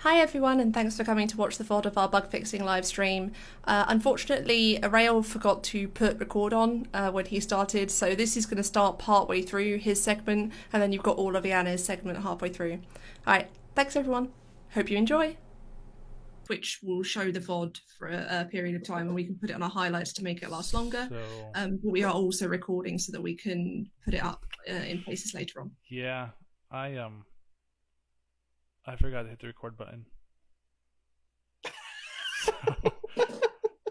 Hi everyone, and thanks for coming to watch the VOD of our bug fixing live stream. Unfortunately, Orael forgot to put record on when he started, so this is going to start partway through his segment, and then you've got all of Ianir's segment halfway through. Alright, thanks everyone. Hope you enjoy. Which will show the VOD for a period of time, and we can put it on our highlights to make it last longer. But we are also recording so that we can put it up in places later on. Yeah, I forgot to hit the record button.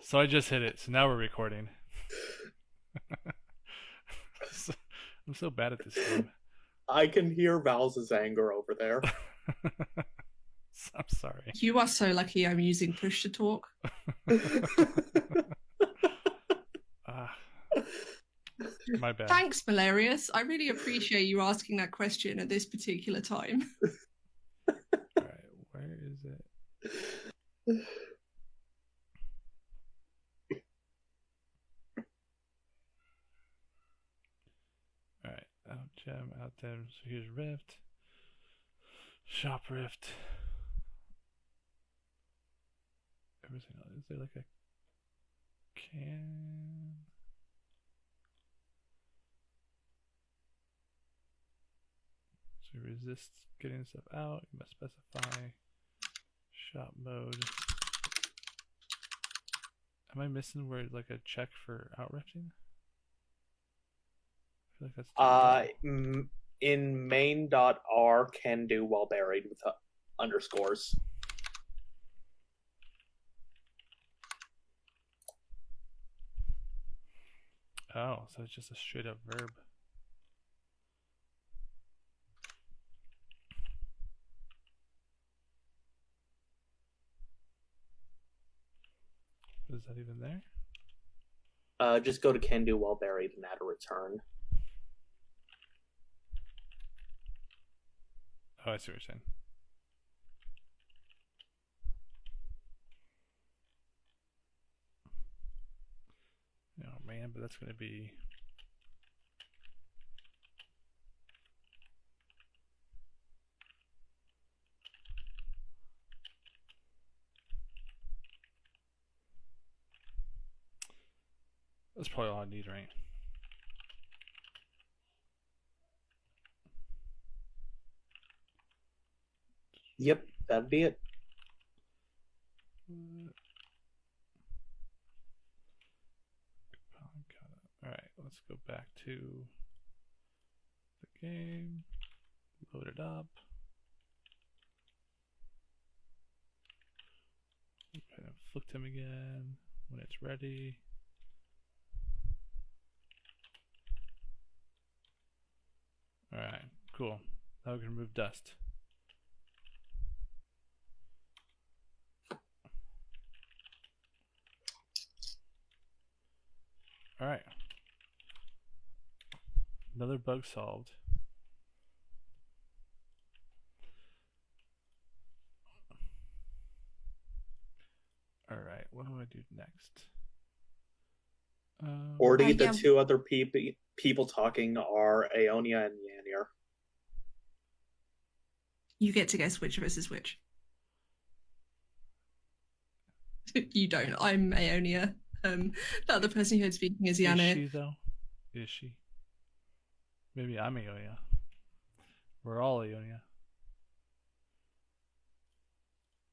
So I just hit it. So now we're recording. I'm so bad at this game. I can hear Val's anger over there. I'm sorry. You are so lucky I'm using push to talk. My bad. Thanks, Valerius. I really appreciate you asking that question at this particular time. Alright, where is it? Alright, out gem, out them. So here's Rift. Shop Rift. Everything else. Is there like a can? So resist getting stuff out. You must specify shop mode. Am I missing where like a check for outrifting? I feel like that's in main.r can do while buried with underscores. Oh, so it's just a straight up verb. Is that even there? Just go to can do while buried and add a return. Oh, I see what you're saying. Oh man, but that's going to be... That's probably all I need, right? Yep, that'd be it. Alright, let's go back to the game. Load it up. Kind of flipped him again when it's ready. Alright, cool. Now we can remove dust. Alright. Another bug solved. Alright, what do I do next? Already the two other people talking are Aonia and Ianir. You get to guess which of us is which. You don't. I'm Aonia. The other person you heard speaking is Ianir. Is she though? Is she? Maybe I'm Aonia. We're all Aonia.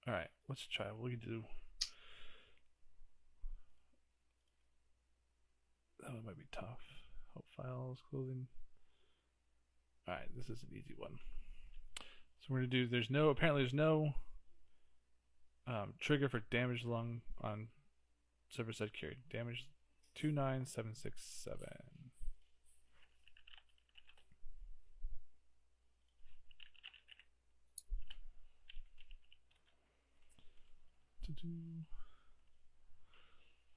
Alright, let's try what we can do. That one might be tough. Help files, clothing. Alright, this is an easy one. So we're gonna do apparently there's no trigger for damage lung on server side carry. Damage 29767.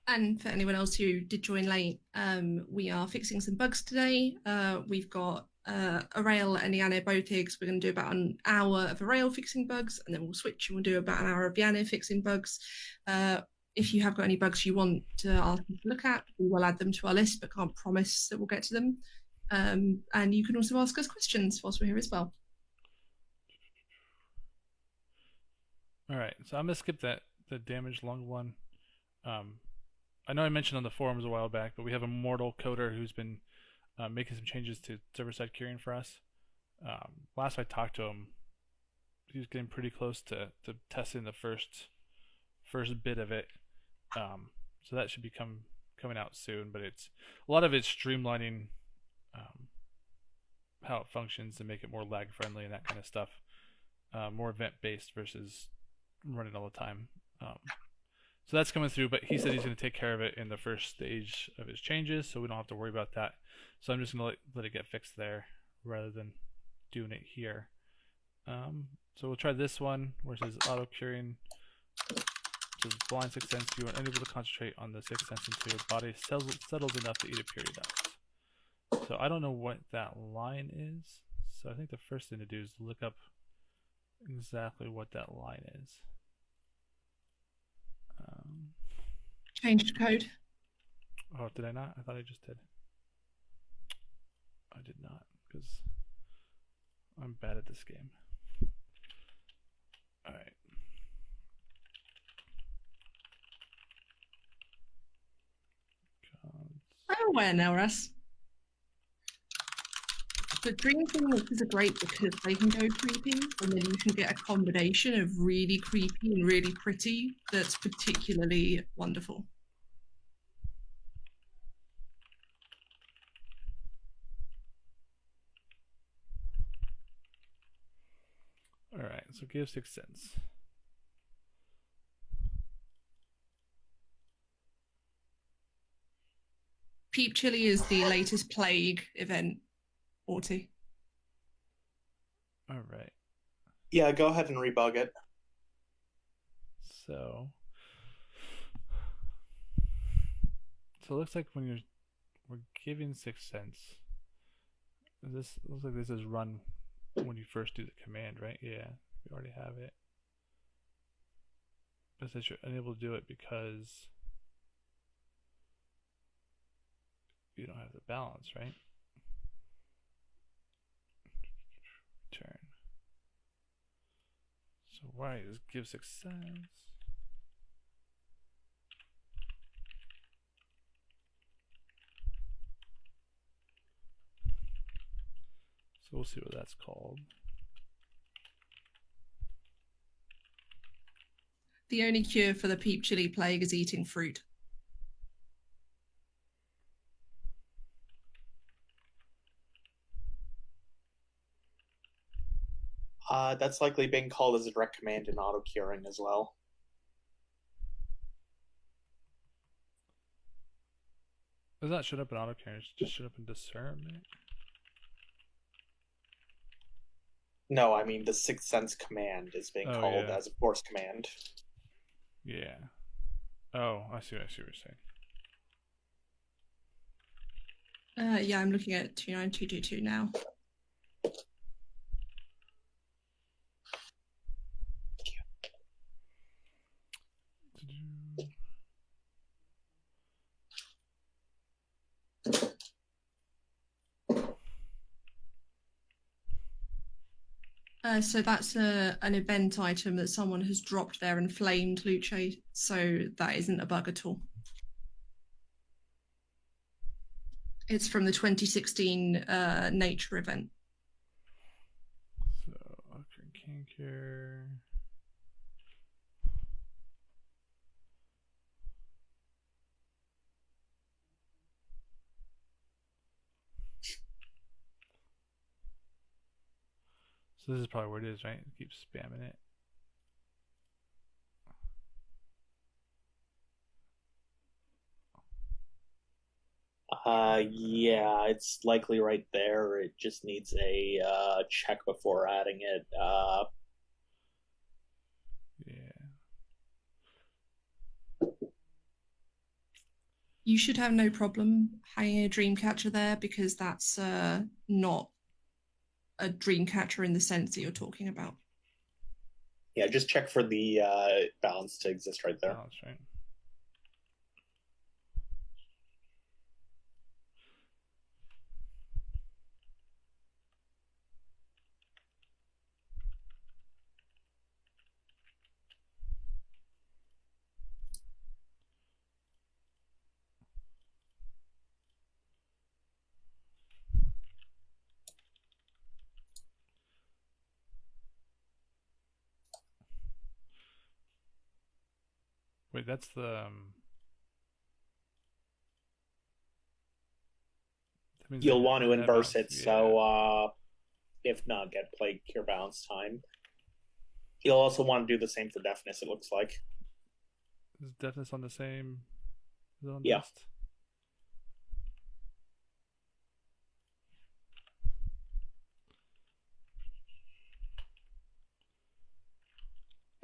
And for anyone else who did join late, we are fixing some bugs today. We've got Orael and Ianir both here because we're going to do about an hour of Orael fixing bugs, and then we'll switch and we'll do about an hour of Ianir fixing bugs. If you have got any bugs you want to ask me to look at, we will add them to our list, but can't promise that we'll get to them. And you can also ask us questions whilst we're here as well. All right, so I'm gonna skip the damage lung one. I know I mentioned on the forums a while back, but we have a mortal coder who's been making some changes to server-side queuing for us. Last I talked to him, he was getting pretty close to testing the first bit of it. So that should be coming out soon. But it's a lot of it's streamlining how it functions to make it more lag friendly and that kind of stuff. More event based versus running all the time. So that's coming through, but he said he's going to take care of it in the first stage of his changes, so we don't have to worry about that. So I'm just going to let it get fixed there rather than doing it here. So we'll try this one, where it says auto curing. So blind sixth sense, you are unable to concentrate on the sixth sense until your body settles enough to eat a period out. So I don't know what that line is. So I think the first thing to do is look up exactly what that line is. Changed code. Oh, did I not? I thought I just did. I did not, because I'm bad at this game. Alright. I'm aware now, Russ. But Dream Phoenixes are great because they can go creepy, and then you can get a combination of really creepy and really pretty that's particularly wonderful. Alright, so give sixth sense. Peep Chili is the latest plague event, Orty. Alright. Yeah, go ahead and rebug it. So it looks like when we're giving sixth sense, this looks like this is run when you first do the command, right? Yeah, we already have it. But it says you're unable to do it because you don't have the balance, right? Return. So why is give sixth sense? So we'll see what that's called. The only cure for the Peep Chili plague is eating fruit. That's likely being called as a direct command in auto curing as well. Does that show up in auto curing? It just showed up in discernment. No, I mean the sixth sense command is being called as a force command. Yeah. Oh, I see what you're saying. Yeah, I'm looking at 29222 now. So that's an event item that someone has dropped their inflamed Luce, so that isn't a bug at all. It's from the 2016 nature event. So, Octane Canker. So this is probably where it is, right? Keep spamming it. Yeah, it's likely right there. It just needs a check before adding it. Yeah. You should have no problem hanging a Dreamcatcher there because that's not a Dreamcatcher in the sense that you're talking about. Yeah, just check for the balance to exist right there. Balance, right? Wait, that's the. That means You'll want to net inverse balance. it, Yeah. so if not, get plague cure balance time. You'll also want to do the same for deafness, it looks like. Is deafness on the same zone Yeah. list?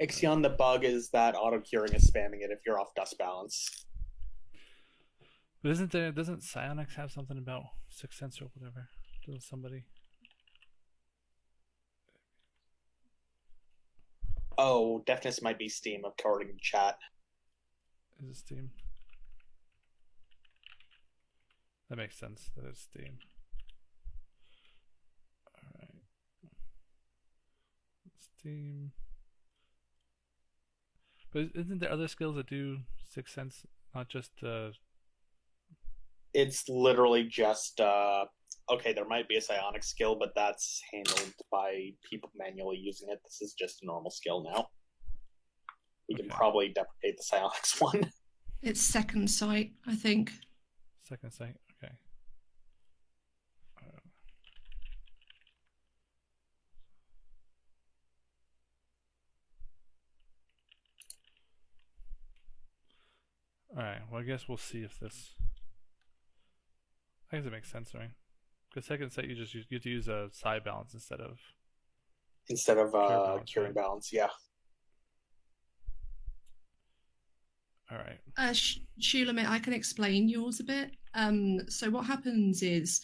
Ixion, the bug is that auto curing is spamming it if you're off dust balance. But doesn't Psionics have something about Sixth Sense or whatever? Doesn't somebody? Oh, deafness might be Steam according to chat. Is it Steam? That makes sense. That is Steam. Alright. Steam. But isn't there other skills that do Sixth Sense? Not just It's literally just okay, there might be a psionic skill, but that's handled by people manually using it. This is just a normal skill now. We can probably deprecate the psionics one. It's second sight, I think. Second sight? Okay. Alright, well I guess we'll see if this... I guess it makes sense, right? Because second sight you have to use a psi balance instead of curing balance, yeah. Alright. Shulamit, I can explain yours a bit. So what happens is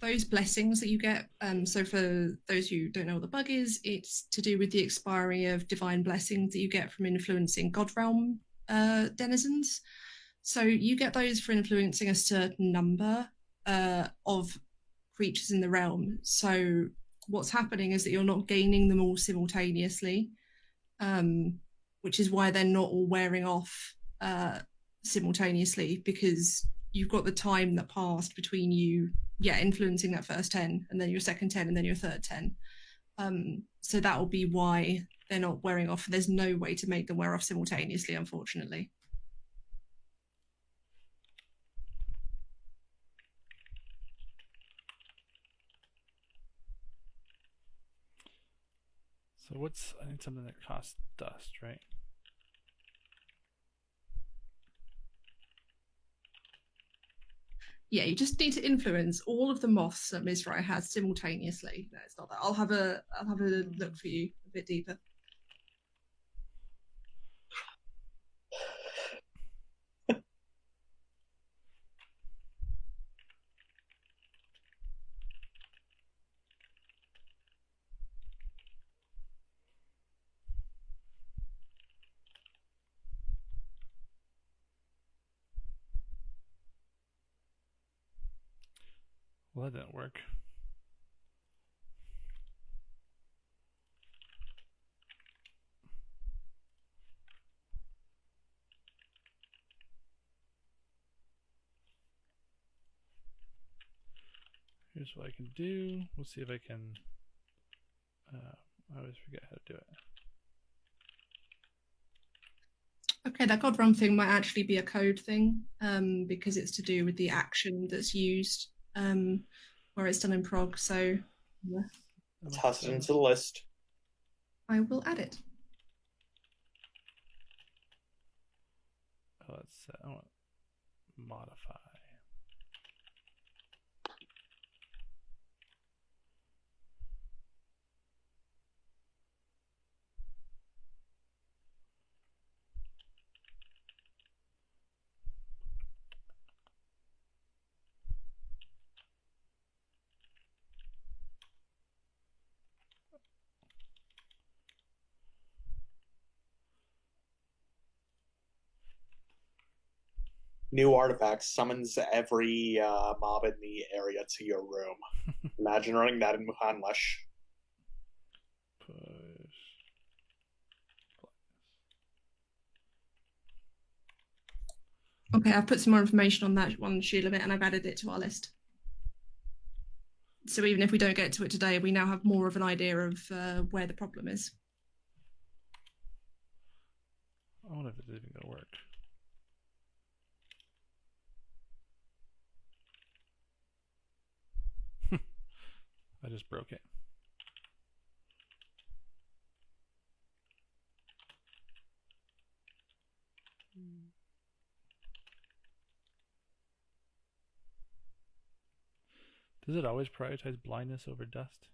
those blessings that you get, so for those who don't know what the bug is, it's to do with the expiry of divine blessings that you get from influencing God Realm denizens. So you get those for influencing a certain number of creatures in the realm. So what's happening is that you're not gaining them all simultaneously, which is why they're not all wearing off simultaneously, because you've got the time that passed between you influencing that first 10 and then your second 10 and then your third 10. So that will be why they're not wearing off. There's no way to make them wear off simultaneously, unfortunately. So I need something that costs dust, right? Yeah, you just need to influence all of the moths that Mizrai has simultaneously. No, it's not that. I'll have a look for you a bit deeper. Well, that didn't work. Here's what I can do. We'll see if I can... I always forget how to do it. Okay, that God Run thing might actually be a code thing, because it's to do with the action that's used, where it's done in prog. So yeah. Toss it into the list. I will add it. Oh, I want modify. New artifacts summons every mob in the area to your room. Imagine running that in Muhanlash. Push. Okay, I've put some more information on that one, Sheila, and I've added it to our list. So even if we don't get to it today, we now have more of an idea of where the problem is. I want to if it's even gonna work. I just broke it. Does it always prioritize blindness over dust?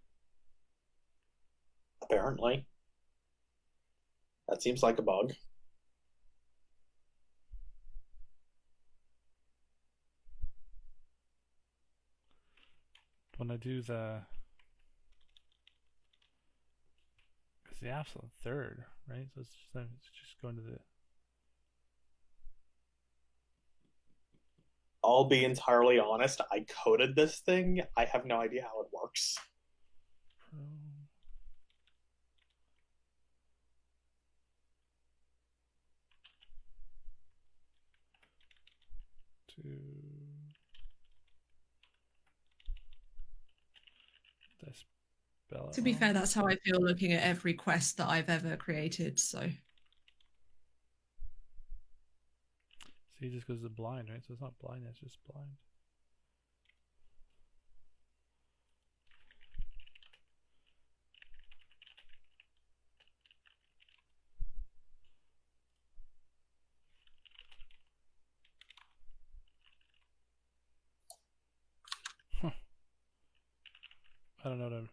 Apparently. That seems like a bug. When I do the... Because the absolute third, right? So it's just going to the... I'll be entirely honest, I coded this thing. I have no idea how it works. Pro... Did I spell it To be wrong? fair, that's how I feel looking at every quest that I've ever created, so... See, it just goes to blind, right? So it's not blind, it's just blind. Huh. I don't know what am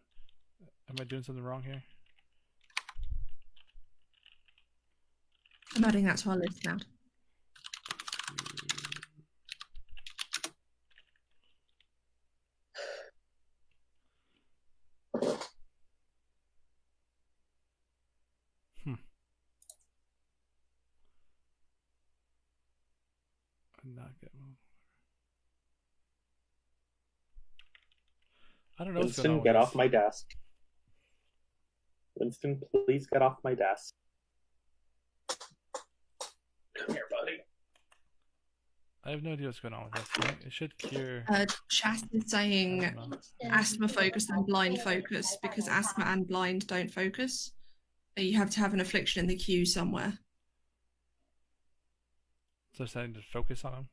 I doing something wrong here? I'm adding that to our list now. Not get I don't know what's going on Winston, with get this. off my desk. Winston, please get off my desk. Come here, buddy. I have no idea what's going on with this. Right? It should cure. Chat is saying asthma focus and blind focus, because asthma and blind don't focus. You have to have an affliction in the queue somewhere. So they're starting to focus on him.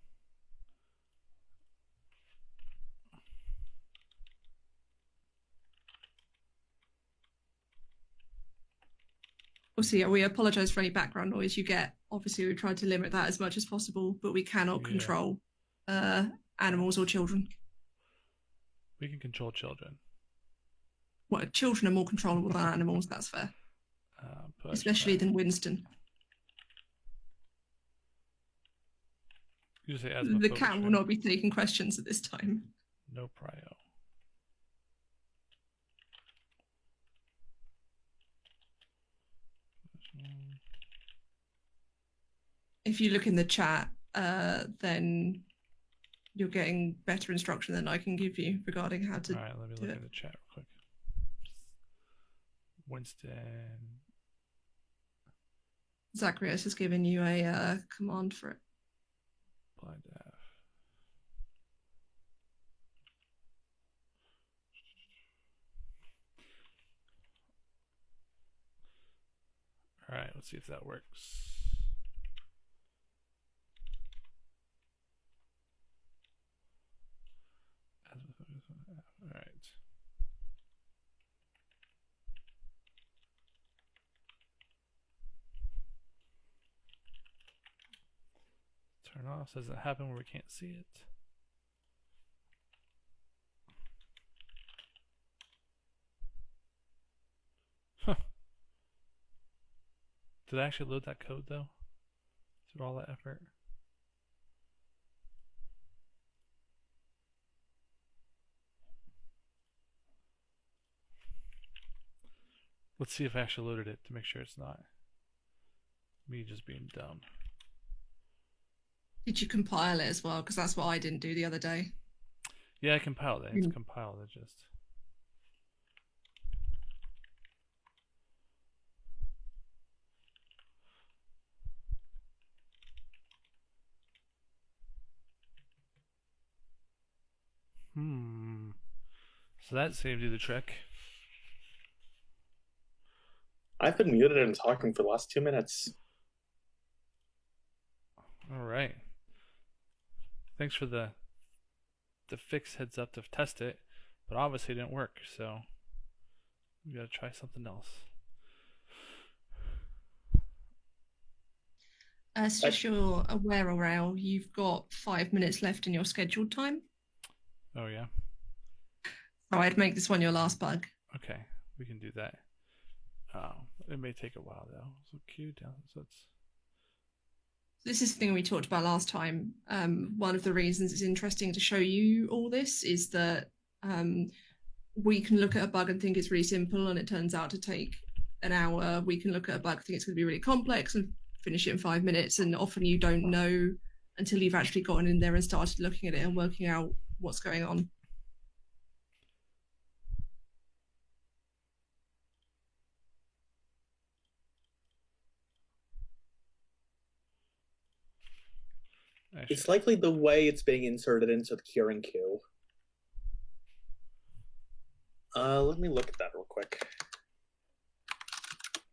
Obviously, we apologise for any background noise you get. Obviously, we tried to limit that as much as possible, but we cannot control animals or children. We can control children. Well, children are more controllable than animals, that's fair. Especially than Winston. You just say asthma the focus, cat will right? not be taking questions at this time. No prio. If you look in the chat, then you're getting better instruction than I can give you regarding how to. All right, let me look it. in the chat real quick. Winston. Zacharias has given you a command for it. Blind F. All right, let's see if that works. All right. Turn off. Does it happen where we can't see it? Huh. Did I actually load that code though? Through all that effort? Let's see if I actually loaded it to make sure it's not me just being dumb. Did you compile it as well? Because that's what I didn't do the other day. Yeah, I compiled it. It's compiled. It just. So that seemed to do the trick. I've been muted and talking for the last 2 minutes. All right. Thanks for the fix heads up to test it, but obviously it didn't work, so we gotta try something else. So just you're aware, Orael, you've got 5 minutes left in your scheduled time. Oh yeah. So I'd make this one your last bug. Okay, we can do that. It may take a while though. So Q down. So it's. This is the thing we talked about last time. One of the reasons it's interesting to show you all this is that we can look at a bug and think it's really simple, and it turns out to take an hour. We can look at a bug and think it's going to be really complex and finish it in 5 minutes. And often you don't know until you've actually gotten in there and started looking at it and working out what's going on. Actually, It's likely the way it's being inserted into the curing queue. Let me look at that real quick.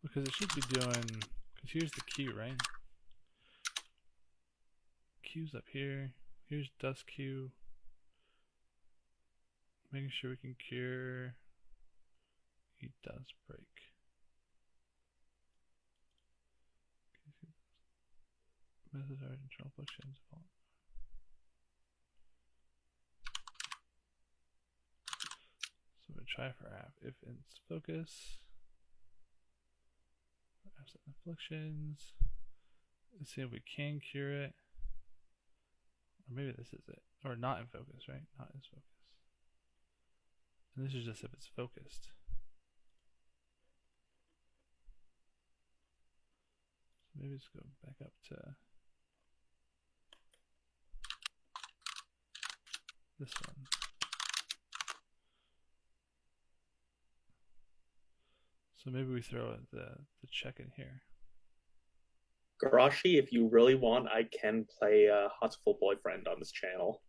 because it should be doing. Because here's the Q, right? Q's up here. Here's dust Q. Making sure we can cure. He does break. Methods are internal functions. So we try for app if it's focus. Absent afflictions. Let's see if we can cure it. Or maybe this is it. Or not in focus, right? Not in focus. And this is just if it's focused. So maybe let's go back up to this one. So maybe we throw the check in here. Garashi, if you really want, I can play Hotful Boyfriend on this channel.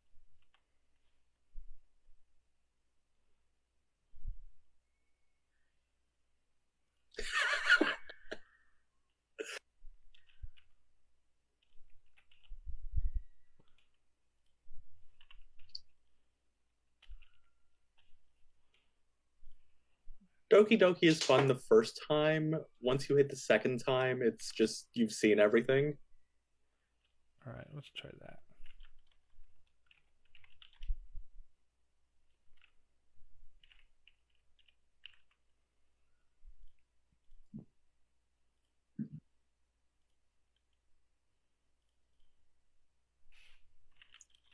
Doki Doki is fun the first time. Once you hit the second time, it's just you've seen everything. Alright, let's try that.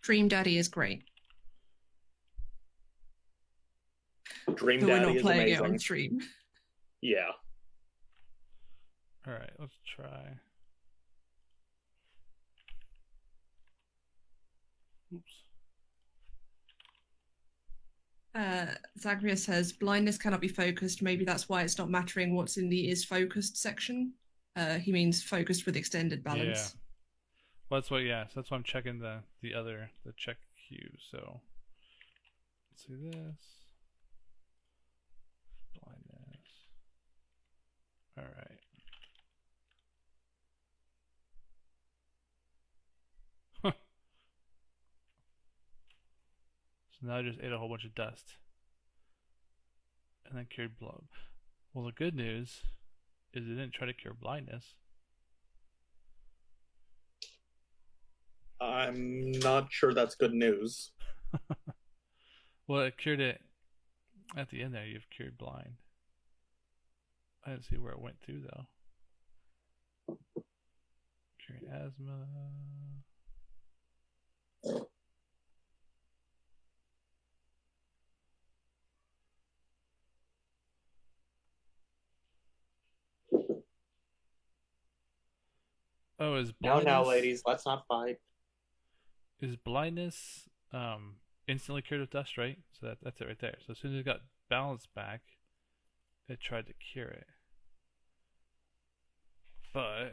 Dream Daddy is great. Dream But Daddy we're not is playing amazing. it on stream. Yeah. Alright, let's try. Oops. Zagreus says blindness cannot be focused. Maybe that's why it's not mattering what's in the is focused section. He means focused with extended balance. Yeah. Well, that's what. Yeah. So that's why I'm checking the check queue. So let's see this blindness. All right. So now I just ate a whole bunch of dust and then cured blood. Well, the good news is it didn't try to cure blindness. I'm not sure that's good news. Well, it cured it at the end there. You've cured blind. I didn't see where it went through though. Curing asthma. Oh, is blindness? Now, ladies, let's not fight. Is blindness instantly cured with dust, right? So that's it right there. So as soon as it got balance back, it tried to cure it. But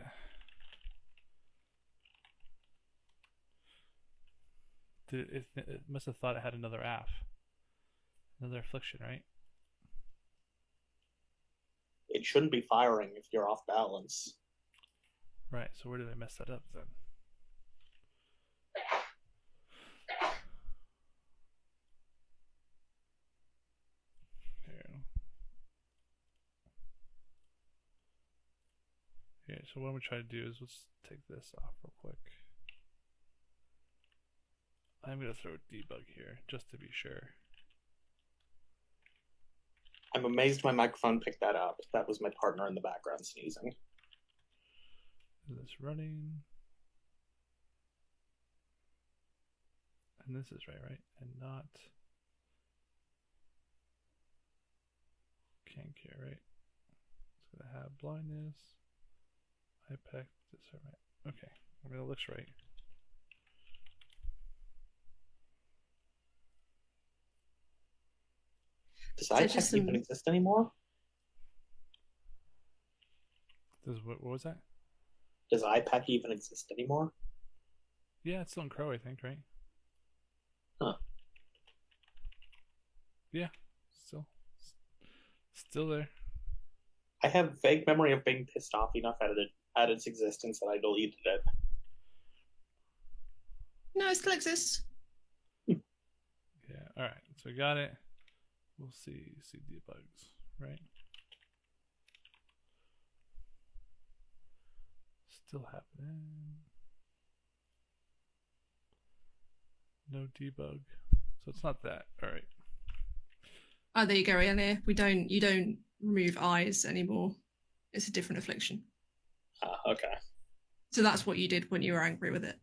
it must have thought it had another another affliction, right? It shouldn't be firing if you're off balance. Right, so where did I mess that up then? Okay, so what I'm gonna try to do is let's take this off real quick. I'm gonna throw a debug here just to be sure. I'm amazed my microphone picked that up. That was my partner in the background sneezing. Is this running? And this is right? And not can't care, right? It's gonna have blindness. IPEC, is that right? Okay, I mean it looks right. Does IPEC even exist anymore? What was that? Does IPEC even exist anymore? Yeah, it's still in Crow, I think, right? Huh. Yeah, still there. I have vague memory of being pissed off enough at its existence that I deleted it. No, it still exists. Yeah, alright, so we got it. We'll see debugs, right? Still happening. No debug. So it's not that. Alright. Oh, there you go, Ianir. You don't remove eyes anymore. It's a different affliction. Okay. So that's what you did when you were angry with it.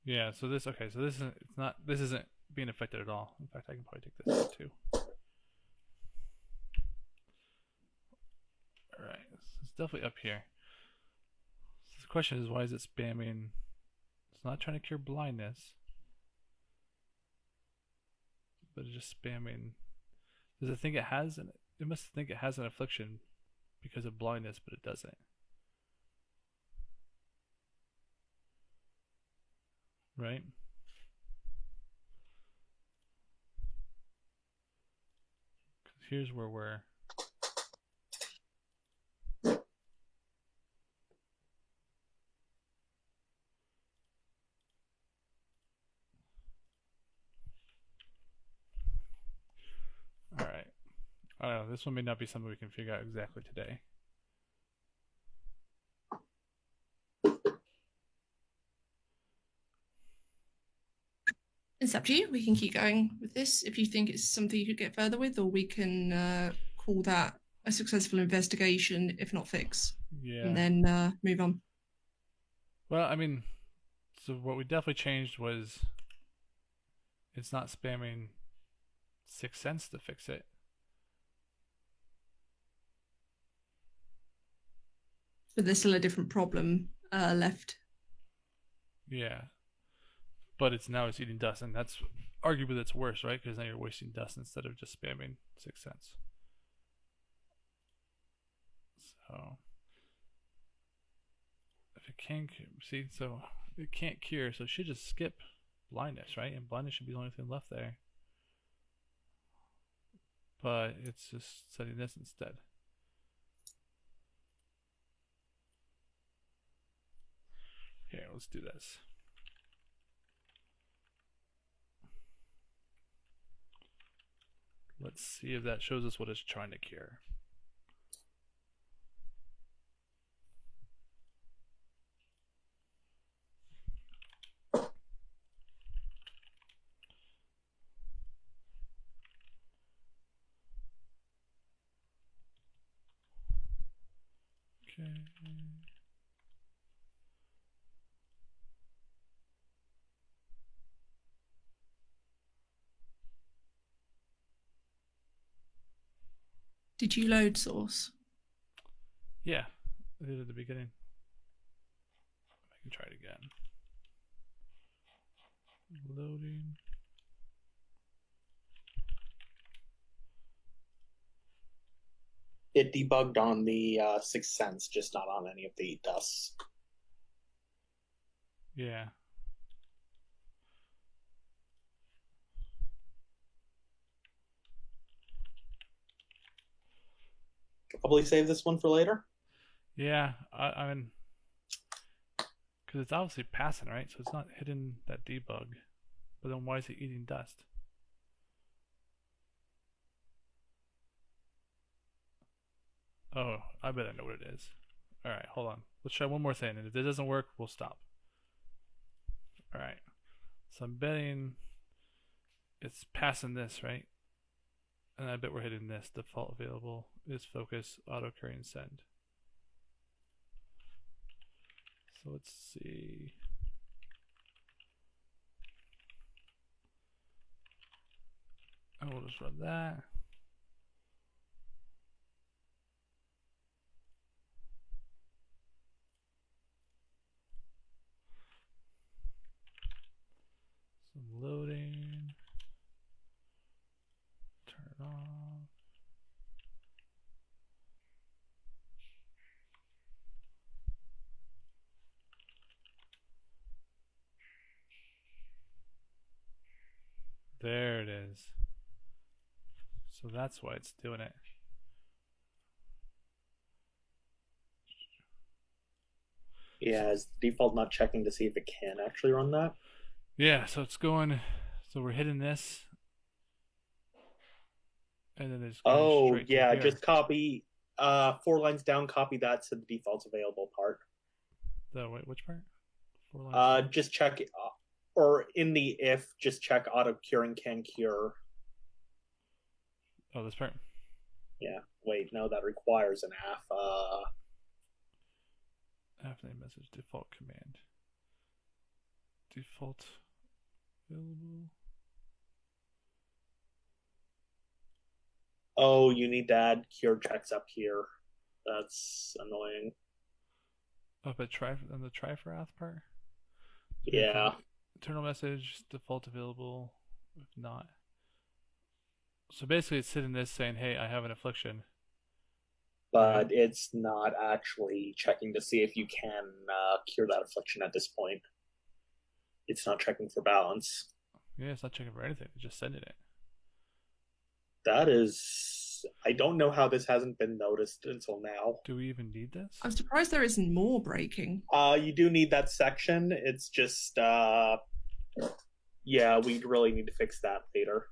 Yeah, so this isn't being affected at all. In fact, I can probably take this out too. Alright, it's definitely up here. So the question is, why is it spamming? It's not trying to cure blindness, but it's just spamming. Does it think it has it must think it has an affliction because of blindness, but it doesn't. Right? Here's where we're alright. I don't know, this one may not be something we can figure out exactly today. It's up to you. We can keep going with this if you think it's something you could get further with, or we can call that a successful investigation, if not fix. Yeah. And then move on. Well, I mean, so what we definitely changed was it's not spamming 6 cents to fix it. But there's still a different problem left. Yeah. But it's eating dust, and that's arguably that's worse, right? Because now you're wasting dust instead of just spamming 6 cents. So if it can see, so it can't cure, so it should just skip blindness, right? And blindness should be the only thing left there. But it's just setting this instead. Here, let's do this. Let's see if that shows us what it's trying to cure. Okay. Did you load source? Yeah, I did at the beginning. I can try it again. Loading. It debugged on the 6 cents, just not on any of the dusts. Yeah. Could probably save this one for later. Yeah, I mean, because it's obviously passing, right? So it's not hitting that debug. But then why is it eating dust? Oh, I bet I know what it is. All right, hold on. Let's try one more thing, and if it doesn't work, we'll stop. All right. So I'm betting it's passing this, right? And I bet we're hitting this. Default available is focus, auto carry, and send. So let's see. And we'll just run that. Some loading. Turn it on. There it is. So that's why it's doing it. Yeah, is default not checking to see if it can actually run that? Yeah, so it's going. So we're hitting this. And then it's going Oh, straight yeah, to here. just copy 4 lines down, copy that to the defaults available part. Wait, which part? 4 lines down? Just check, or in the if, just check auto curing can cure. Oh, this part? Yeah, wait, no, that requires an AF. After name message, default command. Default available. Oh, you need to add cure checks up here. That's annoying. Oh, but try on the try for auth part? Yeah. Internal message, default available, if not. So basically it's sitting this saying, hey, I have an affliction. But it's not actually checking to see if you can cure that affliction at this point. It's not checking for balance. Yeah, it's not checking for anything. It's just sending it. That is... I don't know how this hasn't been noticed until now. Do we even need this? I'm surprised there isn't more breaking. You do need that section. It's just... yeah, we really need to fix that later.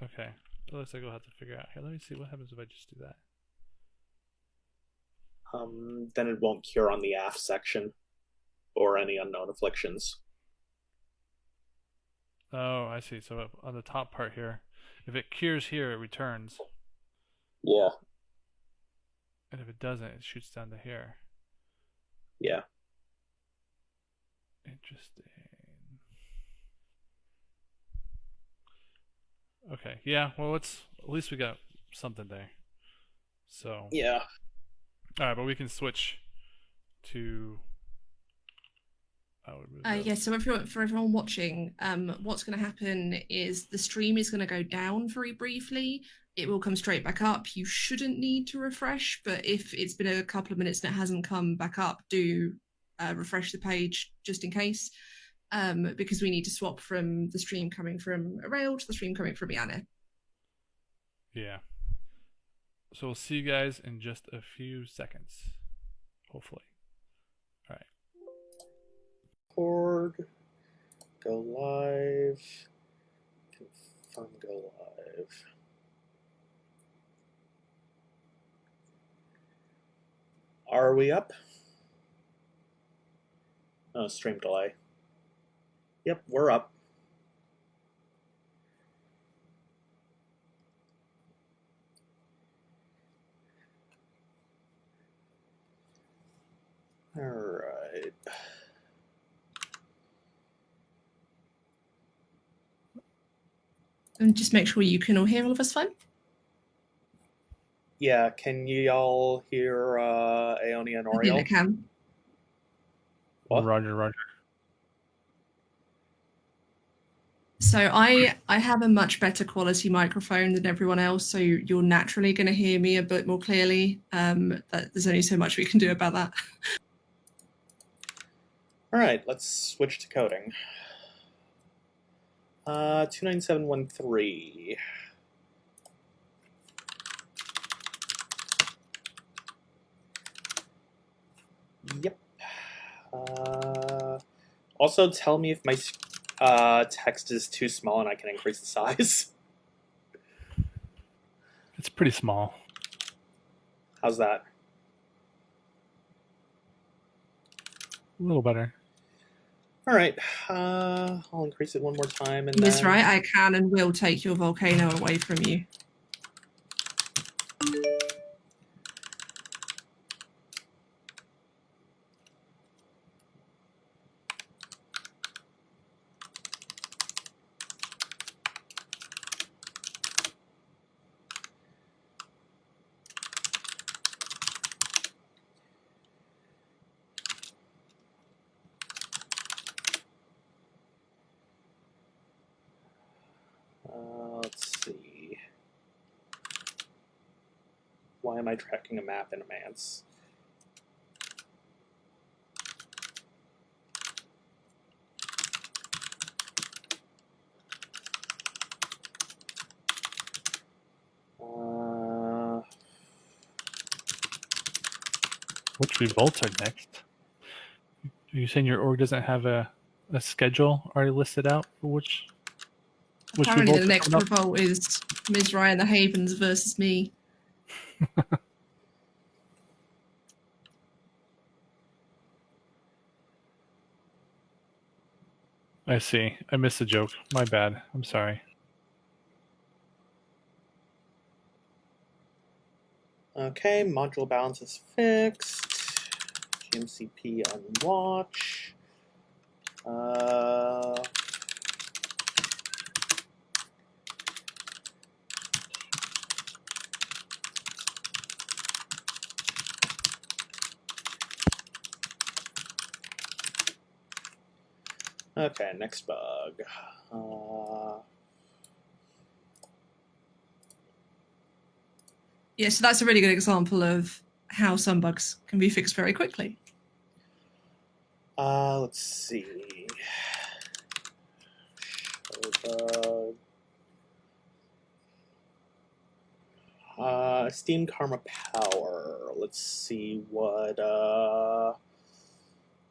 Okay. It looks like we'll have to figure out. Here, let me see what happens if I just do that. Then it won't cure on the AF section or any unknown afflictions. Oh, I see. So on the top part here, if it cures here, it returns. Yeah. And if it doesn't, it shoots down to here. Yeah. Interesting. Okay. Yeah. Well, at least we got something there. So. Yeah. All right, but we can switch to. Yeah, so for everyone watching, what's going to happen is the stream is going to go down very briefly. It will come straight back up. You shouldn't need to refresh, but if it's been a couple of minutes and it hasn't come back up, do refresh the page just in case, because we need to swap from the stream coming from Orael to the stream coming from Ianir. Yeah. So we'll see you guys in just a few seconds, hopefully. All right. Record, go live, confirm go live. Are we up? Oh, stream delay. Yep, we're up. All right. And just make sure you can all hear all of us fine. Yeah, can you all hear Aonia and I think Orael? they can. What? Roger. So I have a much better quality microphone than everyone else, so you're naturally going to hear me a bit more clearly. There's only so much we can do about that. All right, let's switch to coding. 29713. Yep. Also, tell me if my text is too small and I can increase the size. It's pretty small. How's that? A little better. All right. I'll increase it one more time, and That's then... right, I can and will take your volcano away from you. Let's see. Why am I tracking a map in advance? Which revolts are next? Are you saying your org doesn't have a schedule already listed out for which Apparently the revolts are next coming up? revolt is Mizrai and the Havens versus me. I see. I missed the joke. My bad. I'm sorry. Okay, module balance is fixed. GMCP unwatch. Okay, next bug. Yeah, so that's a really good example of how some bugs can be fixed very quickly. Let's see. Steam Karma Power. Let's see what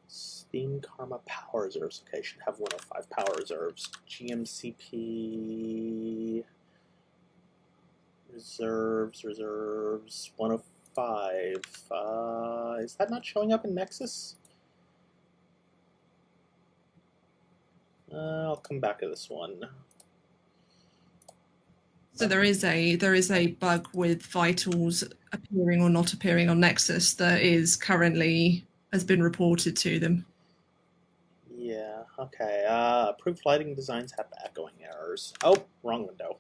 Steam Karma Power Reserves. Okay, should have 105 power reserves. GMCP reserves 105. Is that not showing up in Nexus? I'll come back to this one. So there is a bug with vitals appearing or not appearing on Nexus that is currently has been reported to them. Yeah, okay. Approved lighting designs have echoing errors. Oh, wrong window.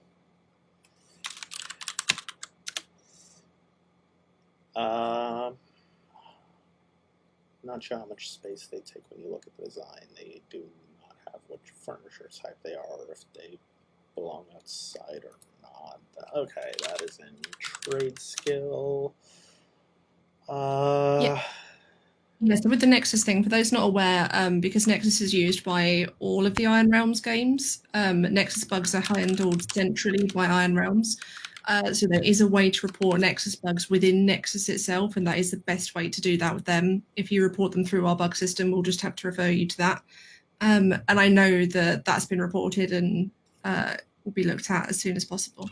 Not sure how much space they take when you look at the design. They do not have which furniture type they are, or if they belong outside or not. Okay, that is in trade skill. Yeah, so with the Nexus thing, for those not aware, because Nexus is used by all of the Iron Realms games, Nexus bugs are handled centrally by Iron Realms. So there is a way to report Nexus bugs within Nexus itself, and that is the best way to do that with them. If you report them through our bug system, we'll just have to refer you to that. And I know that that's been reported and will be looked at as soon as possible.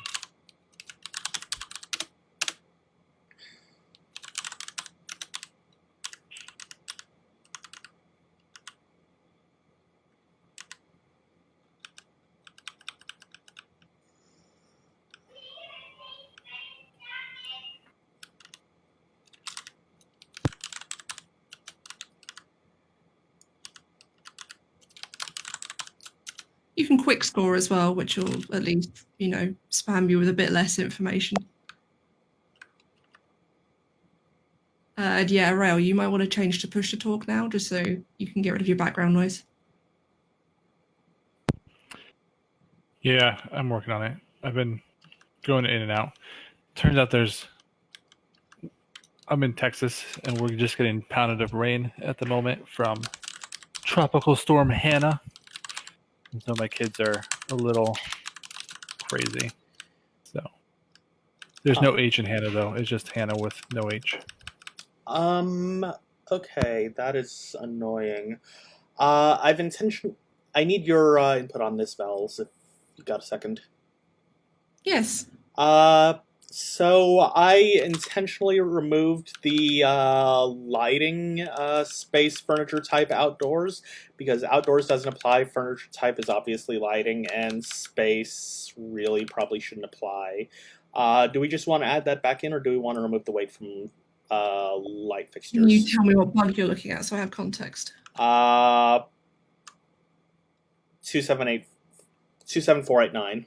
You can quick score as well, which will at least, spam you with a bit less information. And yeah, Orael, you might want to change to push to talk now, just so you can get rid of your background noise. Yeah, I'm working on it. I've been going in and out. Turns out I'm in Texas, and we're just getting pounded of rain at the moment from Tropical Storm Hannah. And so my kids are a little crazy. So there's no H in Hannah, though. It's just Hannah with no H. Okay, that is annoying. I need your input on this, Vels, if you got a second. Yes. So I intentionally removed the lighting space furniture type outdoors because outdoors doesn't apply. Furniture type is obviously lighting, and space really probably shouldn't apply. Do we just want to add that back in, or do we want to remove the weight from light fixtures? Can you tell me what bug you're looking at so I have context? 27489.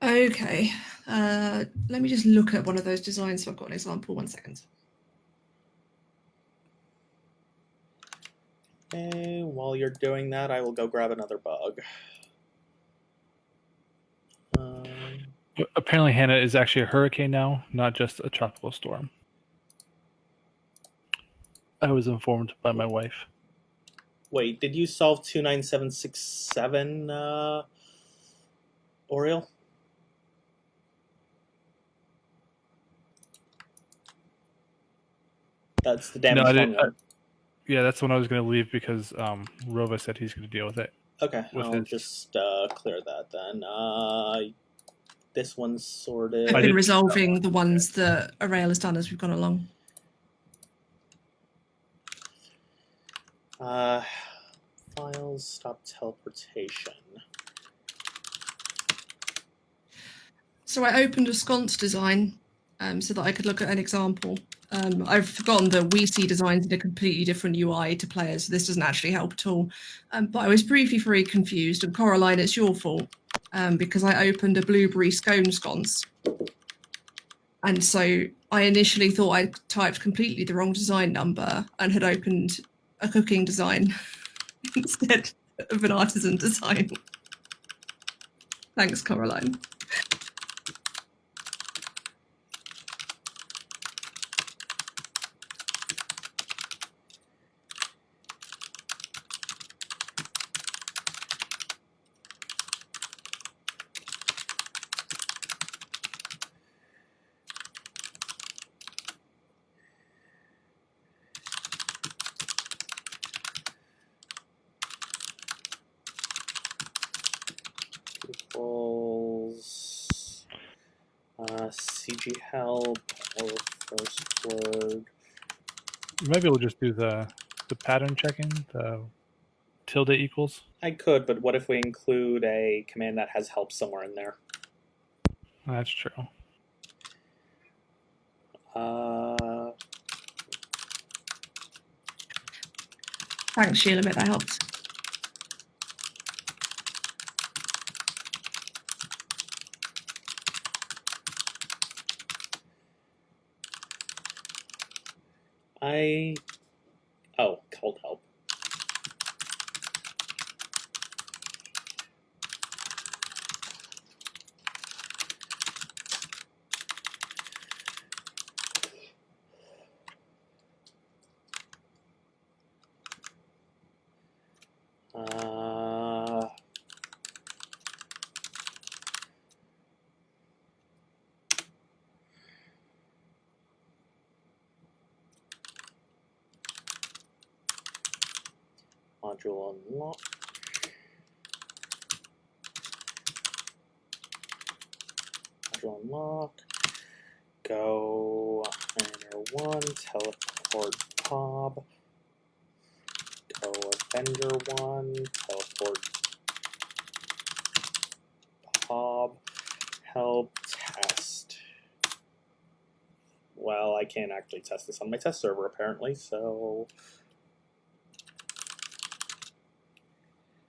Okay, let me just look at one of those designs so I've got an example. 1 second. Okay, while you're doing that, I will go grab another bug. Apparently, Hannah is actually a hurricane now, not just a tropical storm. I was informed by my wife. Wait, did you solve 29767, Orael? That's the damage one. Yeah, that's the one I was going to leave because Rova said he's going to deal with it. Okay, I'll just clear that then. This one's sorted. I've been resolving the ones that Orael has done as we've gone along. Files, stop teleportation. So I opened a sconce design so that I could look at an example. I've forgotten that we see designs in a completely different UI to players, so this doesn't actually help at all. But I was briefly very confused, and Coraline, it's your fault, because I opened a blueberry scone sconce. And so I initially thought I typed completely the wrong design number and had opened a cooking design instead of an artisan design. Thanks, Coraline. CG help or first word. Maybe we'll just do the pattern checking, the tilde equals. I could, but what if we include a command that has help somewhere in there? That's true. Thanks, Sheila, mate, that helped. Called help. Module unlock. Module unlock. Go Ianir 1, teleport Bob. Go Avenger 1, teleport Bob. Help test. Well, I can't actually test this on my test server apparently, so.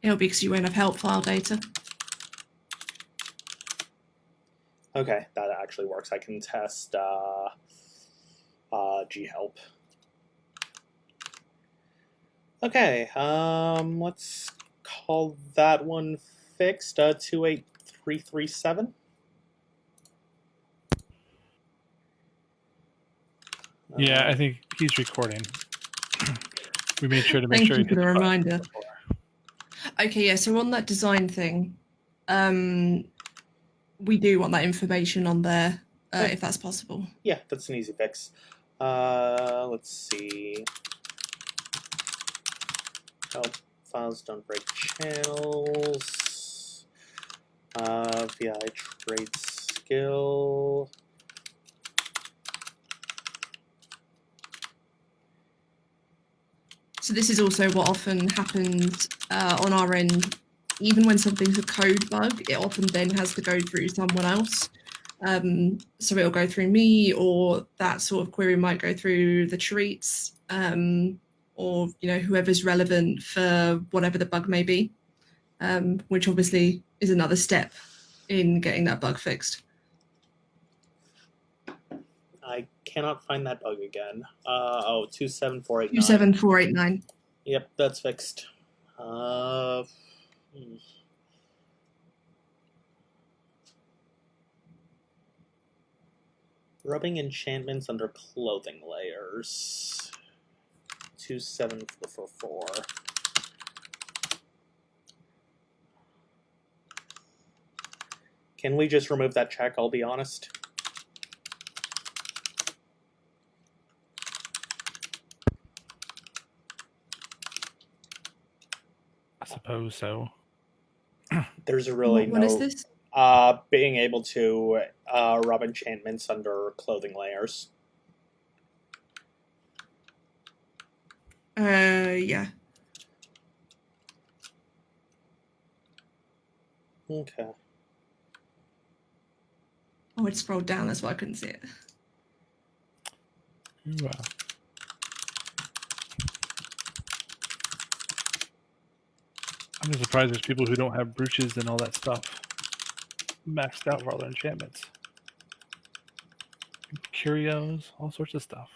It'll be because you won't have help file data. Okay, that actually works. I can test ghelp. Okay, let's call that one fixed. 28337. Yeah, I think he's recording. We made sure to make Thank sure you for the reminder. Okay, yeah, so on that design thing, we do want that information on there, if that's possible. Yeah, that's an easy fix. Let's see. Oh, files don't break channels. VI trade skill. So this is also what often happens on our end. Even when something's a code bug, it often then has to go through someone else. So it'll go through me, or that sort of query might go through the treats, or whoever's relevant for whatever the bug may be, which obviously is another step in getting that bug fixed. I cannot find that bug again. 27489. 27489. Yep, that's fixed. Rubbing enchantments under clothing layers. 27444. Can we just remove that check, I'll be honest? I suppose so. There's really What is this? Being able to rub enchantments under clothing layers. Yeah. Okay. Oh, it scrolled down, that's why I couldn't see it. Ooh, I'm just surprised there's people who don't have brooches and all that stuff maxed out for all their enchantments. Curios, all sorts of stuff.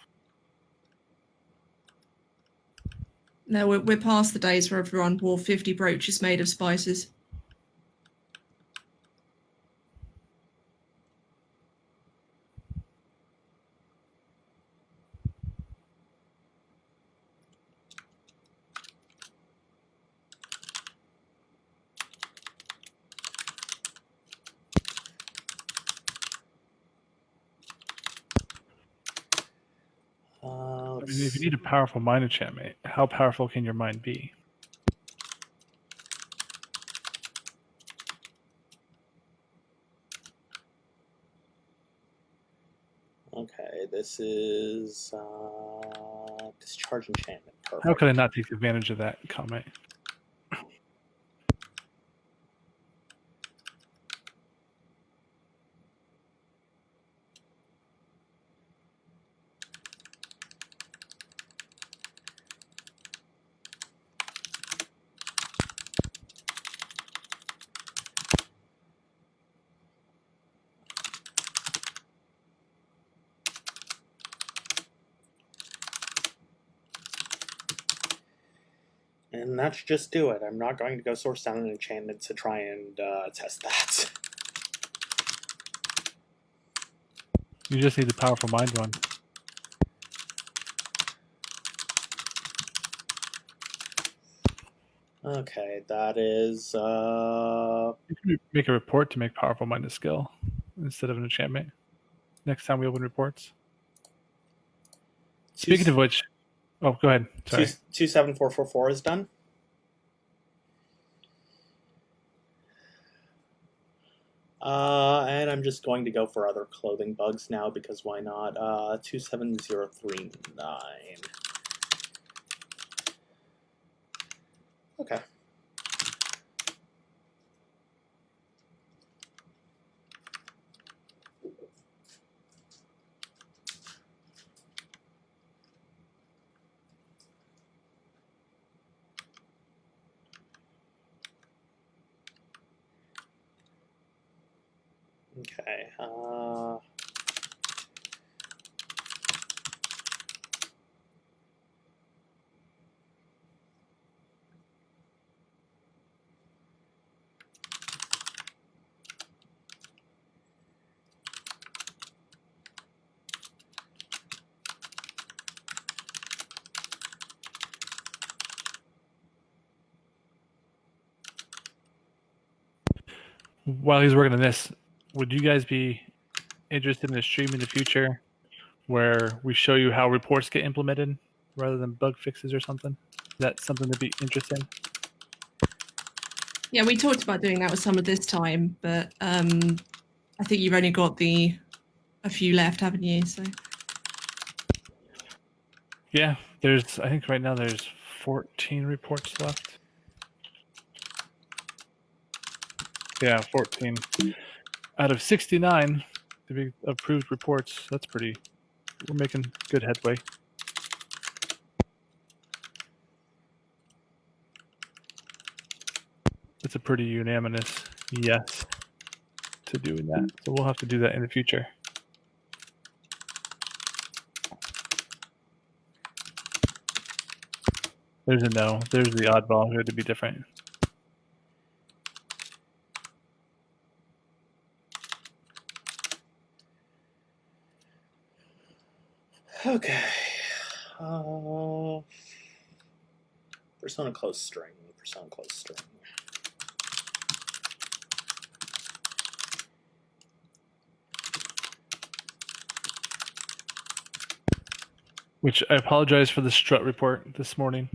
No, we're past the days where everyone wore 50 brooches made of spices. I mean, if you need a powerful mind enchantment, how powerful can your mind be? Okay, this is discharge enchantment. Perfect. How could I not take advantage of that comment? And that should just do it. I'm not going to go source down an enchantment to try and test that. You just need the powerful mind one. Okay, that is... You can make a report to make powerful mind a skill instead of an enchantment. Next time we open reports. Speaking of which... Oh, go ahead. Sorry. 27444 is done. And I'm just going to go for other clothing bugs now, because why not? 27039. Okay. Okay. While he's working on this, would you guys be interested in a stream in the future where we show you how reports get implemented rather than bug fixes or something? Is that something to be interesting? Yeah, we talked about doing that with some of this time, but I think you've only got a few left, haven't you? So Yeah, I think right now there's 14 reports left. Yeah, 14 out of 69 to be approved reports. We're making good headway. It's a pretty unanimous yes to doing that. So we'll have to do that in the future. There's a no. There's the oddball who had to be different. Okay. Persona close string. Persona close string. Which I apologize for the strut report this morning.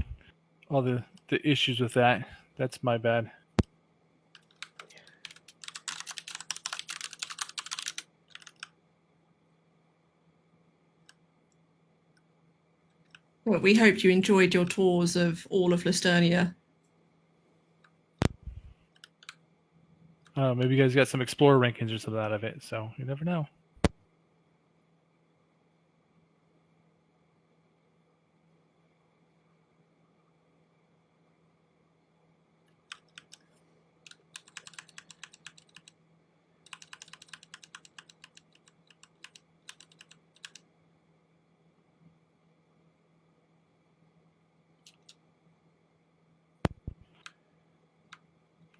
All the issues with that. That's my bad. well, we hope you enjoyed your tours of all of Lusternia. Maybe you guys got some Explorer rankings or something out of it, so you never know.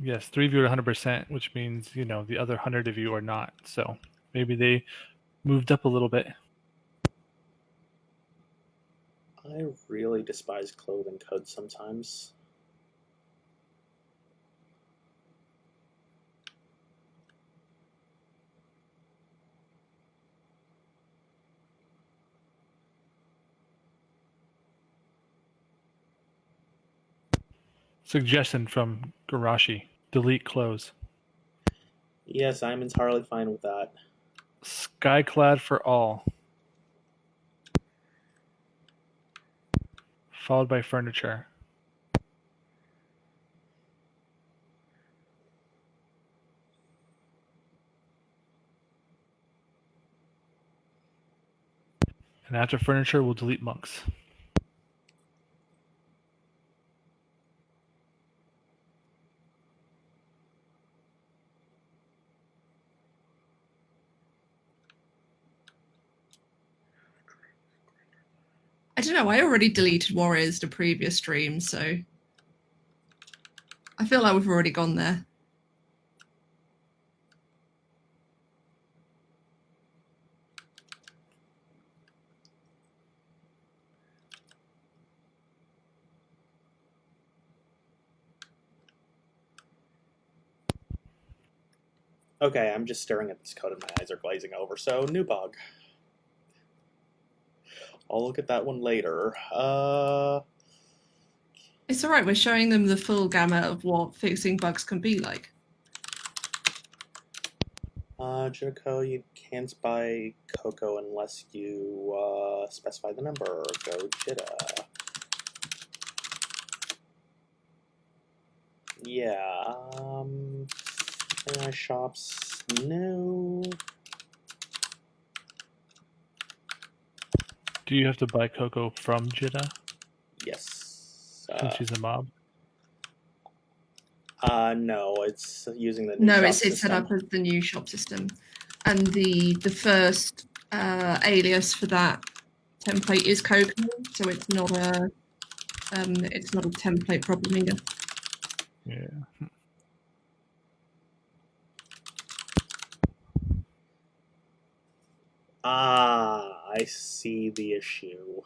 Yes, 3 of you are 100%, which means, the other 100 of you are not. So maybe they moved up a little bit. I really despise clothing codes sometimes. Suggestion from Garashi. Delete clothes. Yes, I'm entirely fine with that. Skyclad for all. Followed by furniture. And after furniture, we'll delete monks. I don't know, I already deleted warriors to previous streams, so I feel like we've already gone there. Okay, I'm just staring at this code and my eyes are glazing over, so new bug. I'll look at that one later. It's alright, we're showing them the full gamut of what fixing bugs can be like. Joko, you can't buy Cocoa unless you specify the number. Go Jitta. Yeah, shops, no. Do you have to buy cocoa from Jitta? Yes. Since she's a mob? No, it's using the new No, shop it's set system. up as the new shop system. And the first alias for that template is cocoa, so it's not a template problem either. Yeah. I see the issue.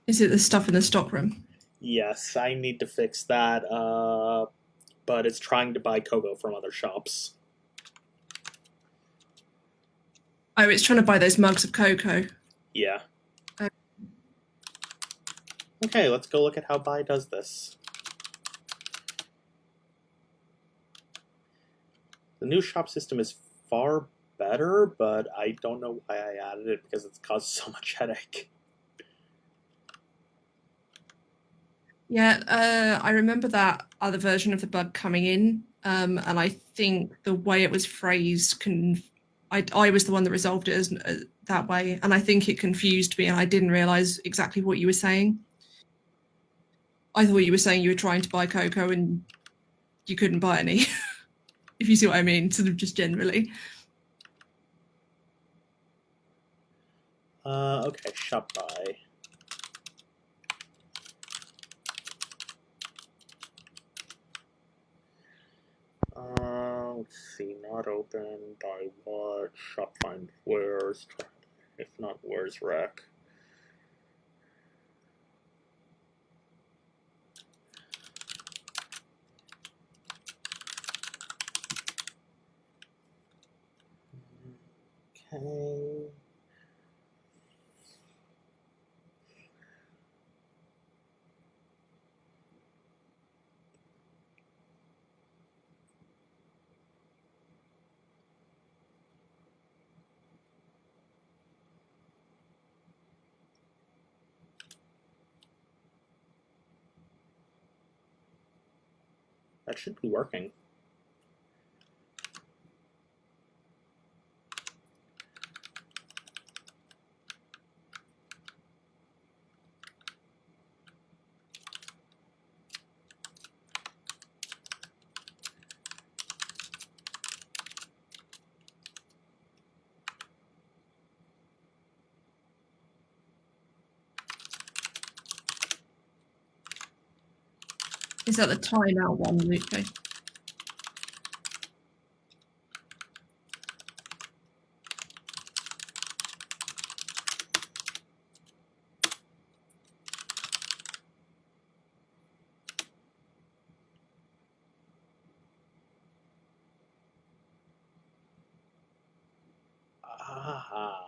Is it the stuff in the stockroom? Yes, I need to fix that, but it's trying to buy Cocoa from other shops. Oh, it's trying to buy those mugs of cocoa. Yeah. Oh. Okay, let's go look at how buy does this. The new shop system is far better, but I don't know why I added it because it's caused so much headache. Yeah, I remember that other version of the bug coming in, and I think the way it was phrased I was the one that resolved it as that way, and I think it confused me, and I didn't realize exactly what you were saying. I thought you were saying you were trying to buy cocoa and you couldn't buy any, if you see what I mean, sort of just generally. Okay, shop buy. Let's see, not open, buy what, shop find where's, if not where's rec. Okay. That should be working. Is that the timeout one, Luke? Ah.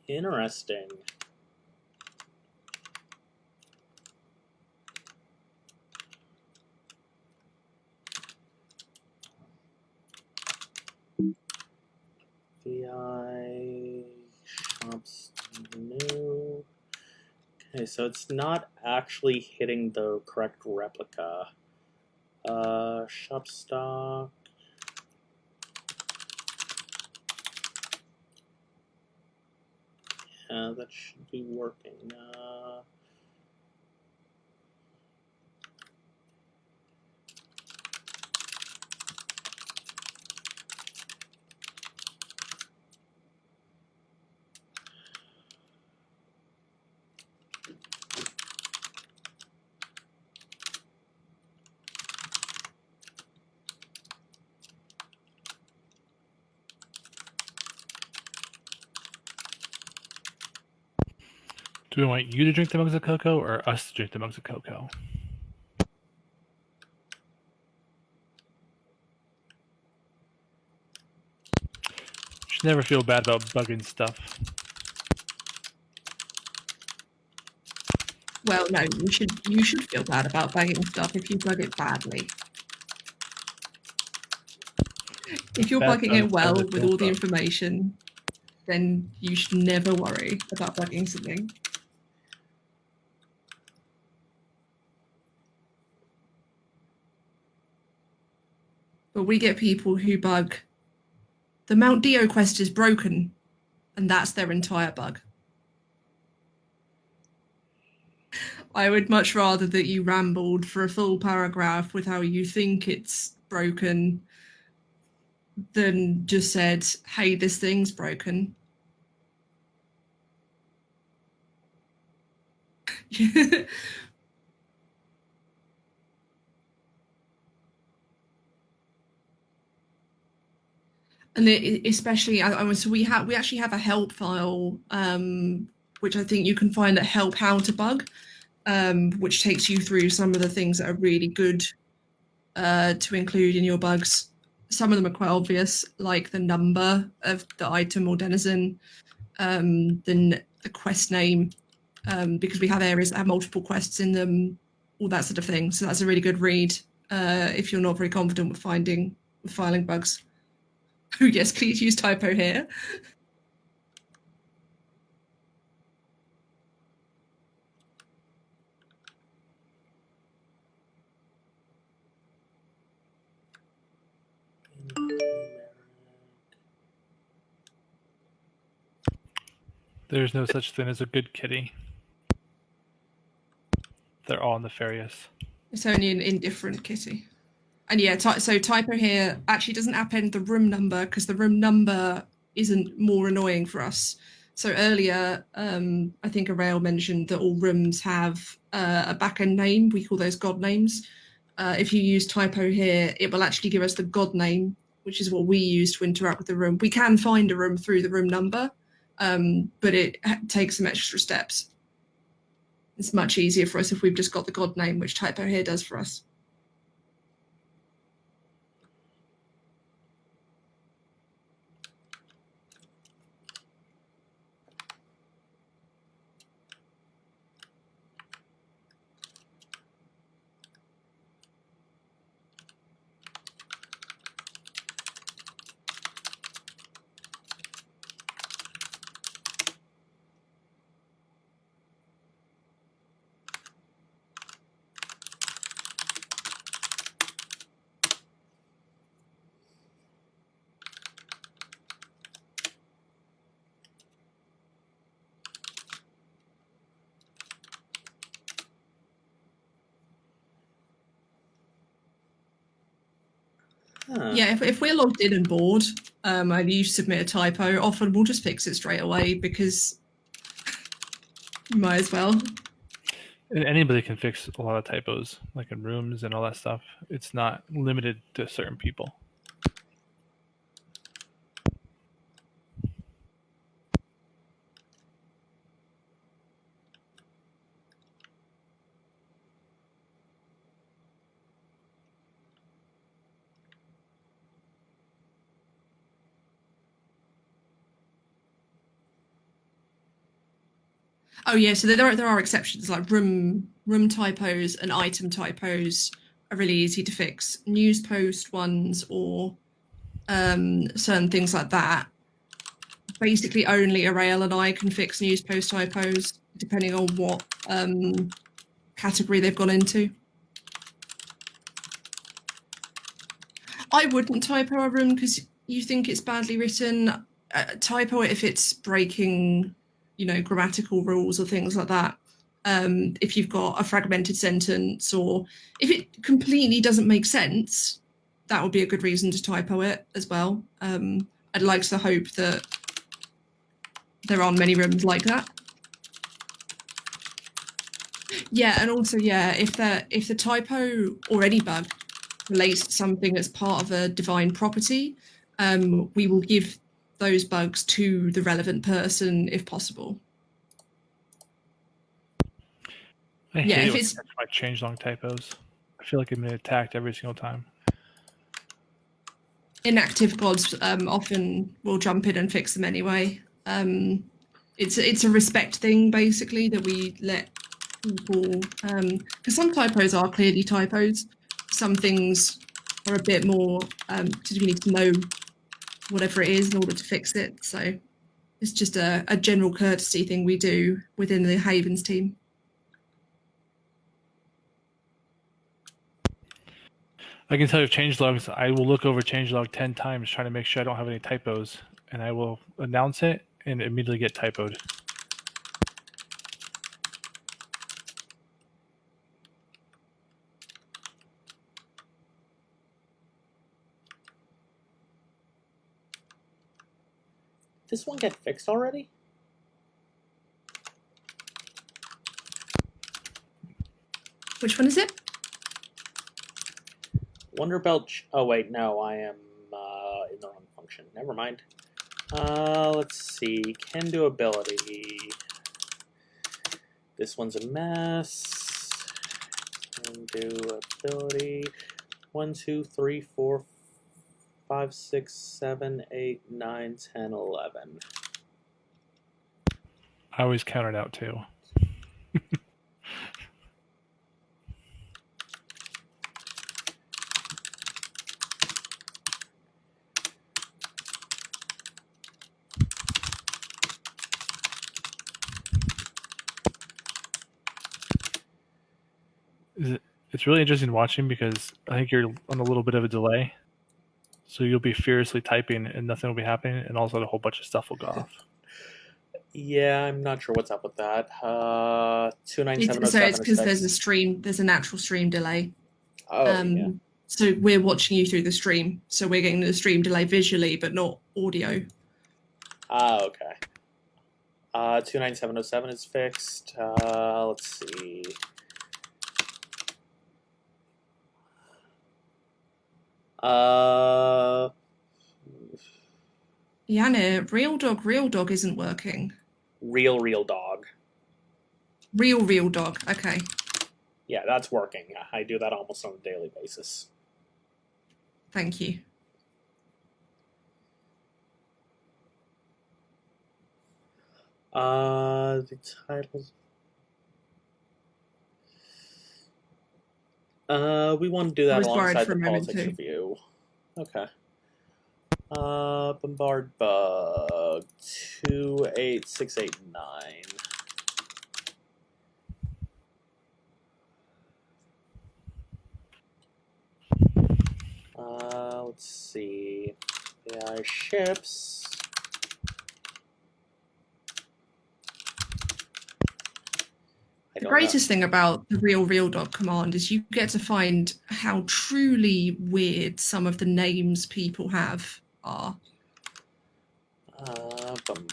Interesting. VI shops new. Okay, so it's not actually hitting the correct replica. Shop stock. Yeah, that should be working. Do we want you to drink the mugs of cocoa or us to drink the mugs of cocoa? You should never feel bad about bugging stuff. Well, no, you should feel bad about bugging stuff if you bug it badly. If you're That's bugging it well unfair to with all the bug. information, then you should never worry about bugging something. But we get people who bug, the Mount Dio quest is broken, and that's their entire bug. I would much rather that you rambled for a full paragraph with how you think it's broken than just said, hey, this thing's broken. And especially, so we actually have a help file, which I think you can find at help how to bug. which takes you through some of the things that are really good to include in your bugs. Some of them are quite obvious, like the number of the item or denizen, then the quest name, because we have areas that have multiple quests in them, all that sort of thing. So that's a really good read if you're not very confident with filing bugs. Oh yes, please use typo here. There's no such thing as a good kitty. They're all nefarious. It's only an indifferent kitty. And yeah, so typo here actually doesn't append the room number because the room number isn't more annoying for us. So earlier, I think Orael mentioned that all rooms have a backend name. We call those god names. If you use typo here, it will actually give us the god name, which is what we use to interact with the room. We can find a room through the room number, but it takes some extra steps. It's much easier for us if we've just got the god name, which typo here does for us. Yeah, if we're logged in and bored, and you submit a typo, often we'll just fix it straight away because you might as well. And anybody can fix a lot of typos, like in rooms and all that stuff. It's not limited to certain people. Oh yeah, so there are exceptions, like room typos and item typos are really easy to fix. News post ones or certain things like that. Basically, only Orael and I can fix news post typos, depending on what category they've gone into. I wouldn't typo a room because you think it's badly written. Typo it if it's breaking, grammatical rules or things like that. If you've got a fragmented sentence or if it completely doesn't make sense, that would be a good reason to typo it as well. I'd like to hope that there aren't many rooms like that. Yeah, and also, if the typo or any bug relates to something that's part of a divine property, we will give those bugs to the relevant person if possible. I hate it when I changelog typos. I feel like I'm being attacked every single time. Inactive gods often will jump in and fix them anyway. It's a respect thing, basically, that we let people, because some typos are clearly typos. Some things are a bit more, because we need to know whatever it is in order to fix it. So it's just a general courtesy thing we do within the Havens team. I can tell you changelogs, I will look over changelog 10 times trying to make sure I don't have any typos, and I will announce it and immediately get typoed. This one get fixed already? Which one is it? Wonderbelt. Oh wait, no, I am in the wrong function. Never mind. Let's see. Can do ability. This one's a mess. Undo ability. 1, 2, 3, 4, 5, 6, 7, 8, 9, 10, 11. I always count it out too. It's really interesting watching because I think you're on a little bit of a delay. So you'll be furiously typing and nothing will be happening, and all of a sudden a whole bunch of stuff will go off. Yeah, I'm not sure what's up with that. 29707. So it's because there's a natural stream delay. Oh, yeah. So we're watching you through the stream, so we're getting the stream delay visually, but not audio. Okay. 29707 is fixed. Let's see. Ianir, real dog isn't working. Real dog. Real dog. Okay. Yeah, that's working. I do that almost on a daily basis. Thank you. The titles. We want to do that alongside the politics review. Okay. Bombard bug 28689. Let's see. AI ships. The greatest thing about the real dog command is you get to find how truly weird some of the names people have are. Bombard.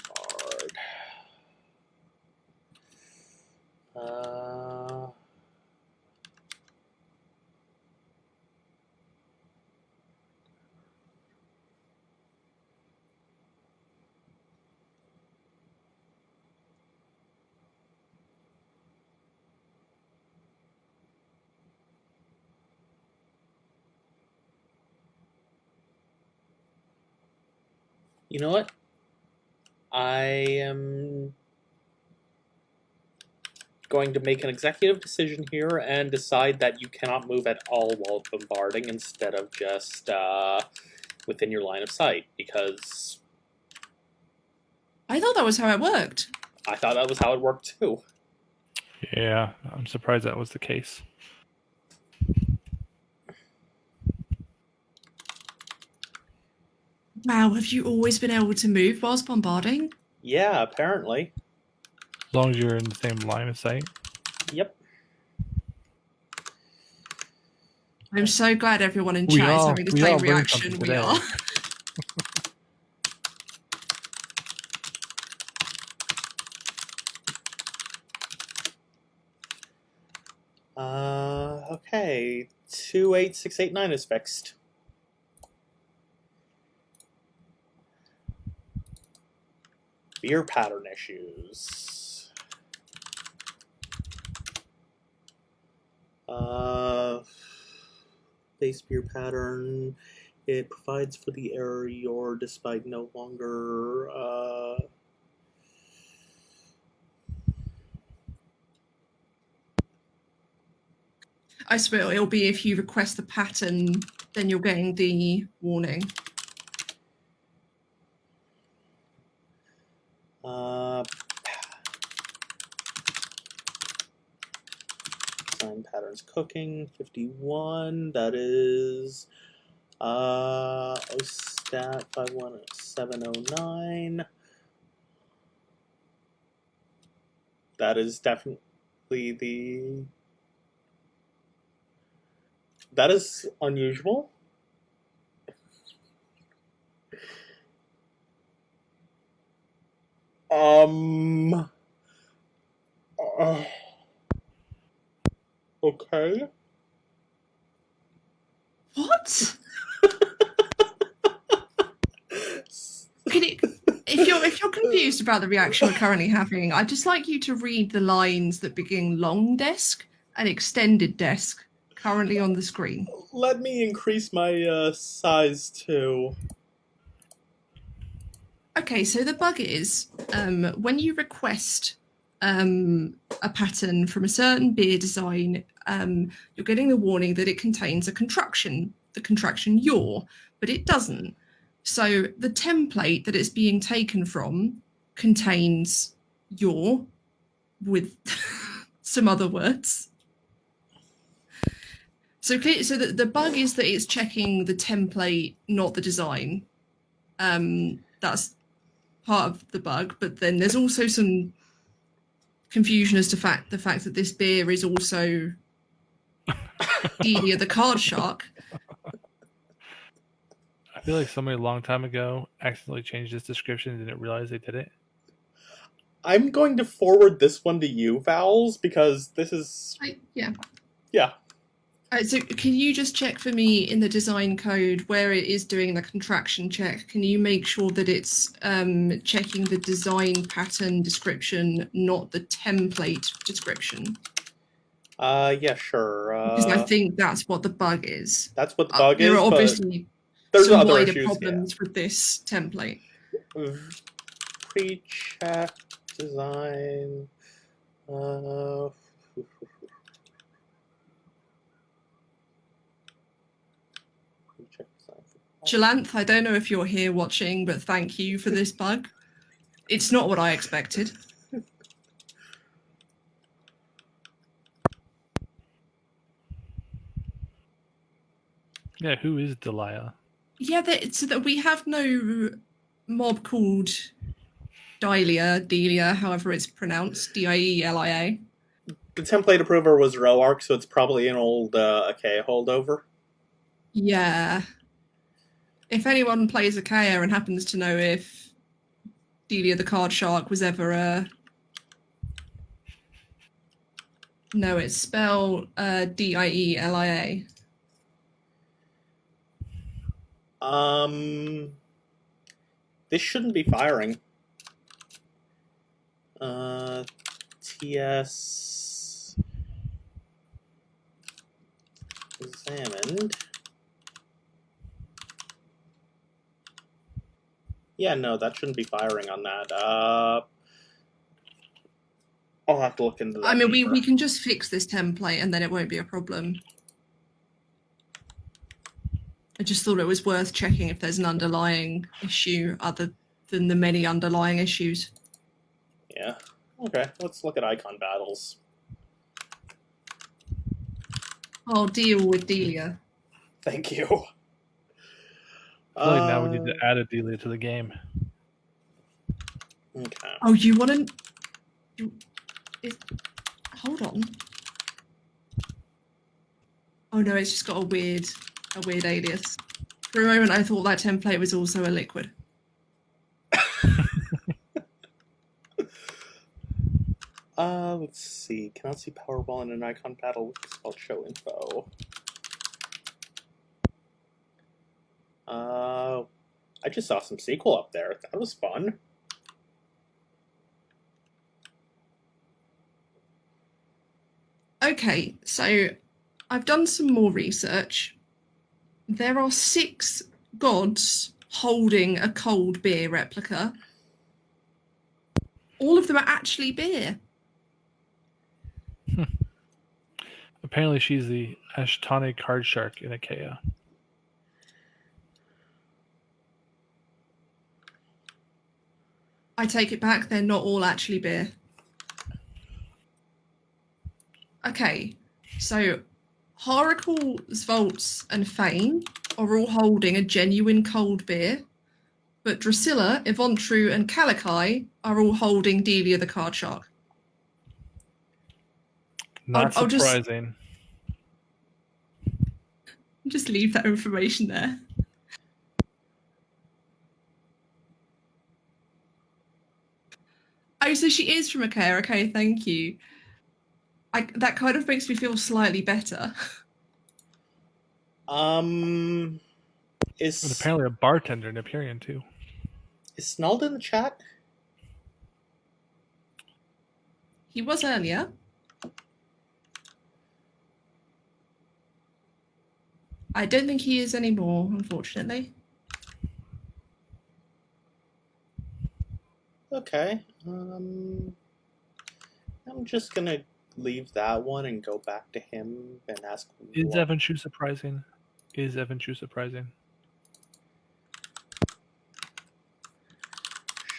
You know what? I am going to make an executive decision here and decide that you cannot move at all while bombarding instead of just within your line of sight, because I thought that was how it worked. I thought that was how it worked too. Yeah, I'm surprised that was the case. Wow, have you always been able to move whilst bombarding? Yeah, apparently. As long as you're in the same line of sight. Yep. I'm so glad everyone in chat is having the same reaction we are. Okay. 28689 is fixed. Beer pattern issues. Base beer pattern. It provides for the error you're despite no longer I swear it'll be if you request the pattern, then you're getting the warning. Sign patterns cooking 51. That is OSTAT 51709. That is definitely the. That is unusual. Okay. What? Can you, if you're confused about the reaction we're currently having, I'd just like you to read the lines that begin long desk and extended desk currently on the screen. Let me increase my size too. Okay, so the bug is when you request a pattern from a certain beer design, you're getting the warning that it contains a contraction, the contraction your, but it doesn't. So the template that it's being taken from contains your with some other words. So the bug is that it's checking the template, not the design. That's part of the bug, but then there's also some confusion as to the fact that this beer is also Delia the card shark. I feel like somebody a long time ago accidentally changed this description and didn't realize they did it. I'm going to forward this one to you, Vowels, because this is... Yeah. So can you just check for me in the design code where it is doing the contraction check? Can you make sure that it's checking the design pattern description, not the template description? Yeah, sure. Because I think that's what the bug is. That's what the bug is, there are obviously there's some other wider issues, problems with this template. Pre-check design. Jalanth, I don't know if you're here watching, but thank you for this bug. It's not what I expected. Yeah, who is Delia? Yeah, so that we have no mob called Delia, however it's pronounced, Dielia. The template approver was Roark, so it's probably an old Achaea holdover. Yeah. If anyone plays Achaea and happens to know if Delia the card shark was ever a... No, it's spelled Dielia. This shouldn't be firing. TS examined. Yeah, no, that shouldn't be firing on that. I'll have to look into that. I mean, we can just fix this template and then it won't be a problem. I just thought it was worth checking if there's an underlying issue other than the many underlying issues. Yeah. Okay, let's look at icon battles. I'll deal with Delia. Thank you. I feel like now we need to add a Delia to the game. Okay. Oh, you want to... Hold on. Oh no, it's just got a weird alias. For a moment, I thought that template was also a liquid. Let's see. Cannot see Powerball in an icon battle. I'll show info. I just saw some sequel up there. That was fun. Okay, so I've done some more research. There are 6 gods holding a cold beer replica. All of them are actually beer. Apparently she's the Ashtani card shark in Achaea. I take it back, they're not all actually beer. Okay, so Horacle, Zvolts, and Fane are all holding a genuine cold beer, but Drusilla, Ivontru, and Kalakai are all holding Delia the card shark. Not surprising. Just leave that information there. Oh, so she is from Achaea. Okay, thank you. That kind of makes me feel slightly better. And apparently a bartender in Empyrean too. Is Snald in the chat? He was earlier. I don't think he is anymore, unfortunately. Okay. I'm just gonna leave that one and go back to him and ask. Is Evan Shu surprising? Is Evan Shu surprising?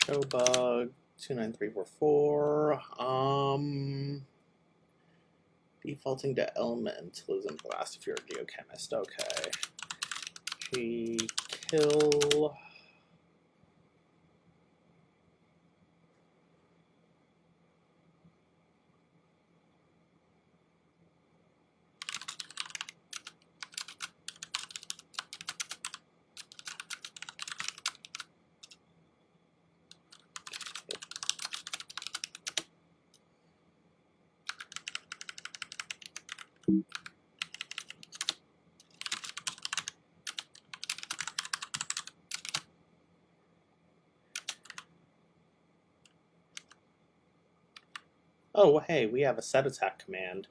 Showbug 29344. Defaulting to elementalism blast if you're a geochemist. Okay. G kill. Oh, hey, we have a set attack command.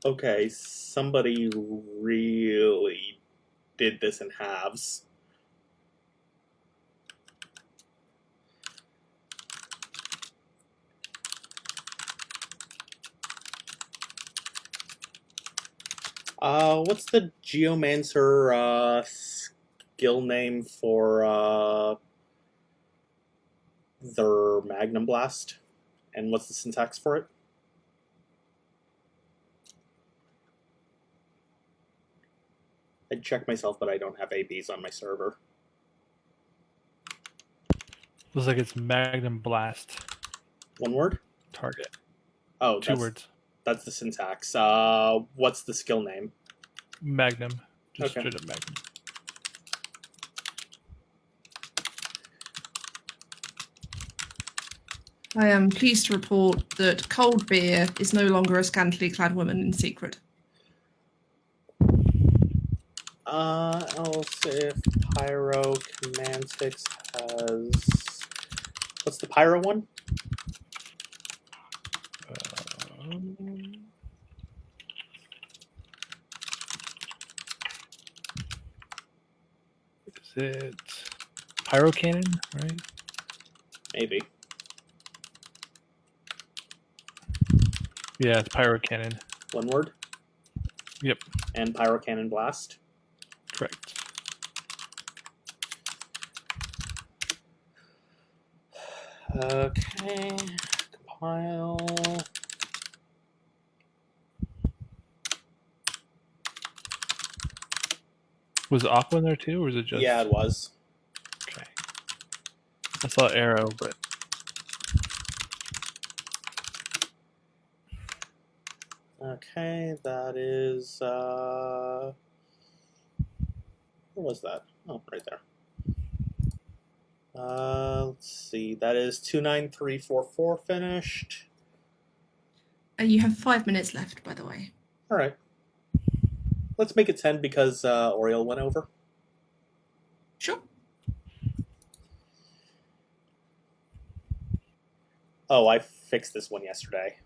Okay, somebody really did this in halves. What's the Geomancer skill name for their Magnum Blast? And what's the syntax for it? I'd check myself, but I don't have ABs on my server. Looks like it's Magnum Blast. One word? Target. Oh, Two words. That's the syntax. What's the skill name? Magnum. Just Okay. straight up Magnum. I am pleased to report that Cold Beer is no longer a scantily clad woman in secret. Else if Pyromantics has... What's the Pyro one? Is it Pyro Cannon, right? Maybe. Yeah, it's Pyro Cannon. One word? Yep. And Pyro Cannon Blast? Correct. Okay. Compile. Was Aqua in there too, or was it just... Yeah, it was. Okay. I saw Arrow, but... Okay, that is... Where was that? Oh, right there. Let's see. That is 29344 finished. You have 5 minutes left, by the way. All right. Let's make it 10 because Orael went over. Sure. Oh, I fixed this one yesterday.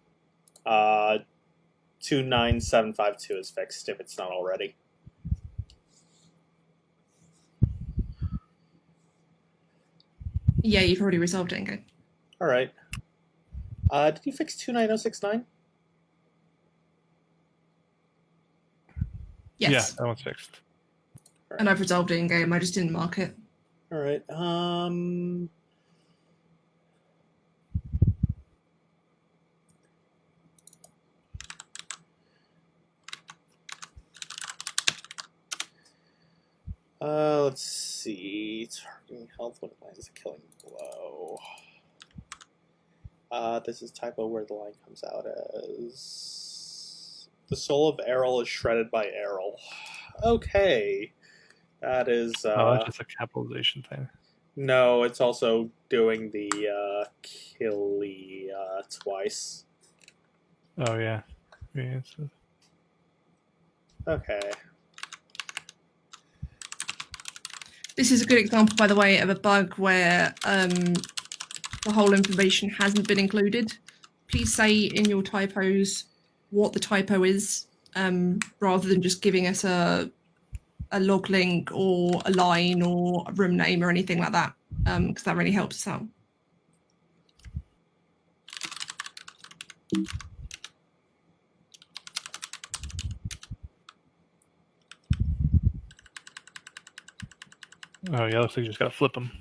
29752 is fixed if it's not already. Yeah, you've already resolved it, okay. All right. Did you fix 29069? Yes. Yeah, that one's fixed. Right. And I've resolved it in game, I just didn't mark it. All right. Let's see. Targeting health when it lands a killing blow. This is typo where the line comes out as... The soul of Erael is shredded by Erael. Okay. That is... oh, that's just a capitalization thing. No, it's also doing the killy twice. Oh, yeah. Yeah, Okay. This is a good example, by the way, of a bug where the whole information hasn't been included. Please say in your typos what the typo is, rather than just giving us a log link or a line or a room name or anything like that, because that really helps us out. Oh yeah, looks like you just gotta flip them.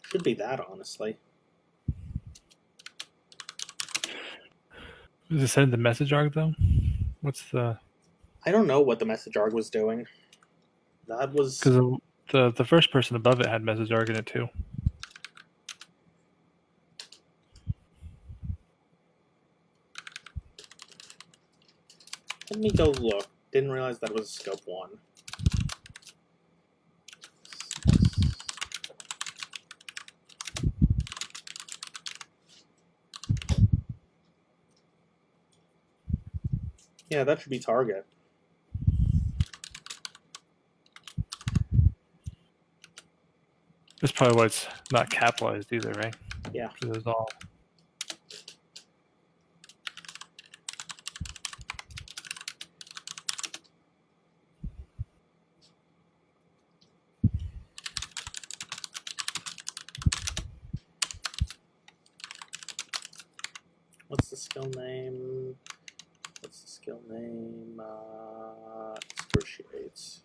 Should be that, honestly. Is it sending the message arc though? What's the? I don't know what the message arc was doing. That was Because the first person above it had message arc in it too. Let me go look. Didn't realize that was scope 1. Yeah, that should be target. That's probably why it's not capitalized either, right? Yeah. So there's all. What's the skill name? What's the skill name? Excruciates.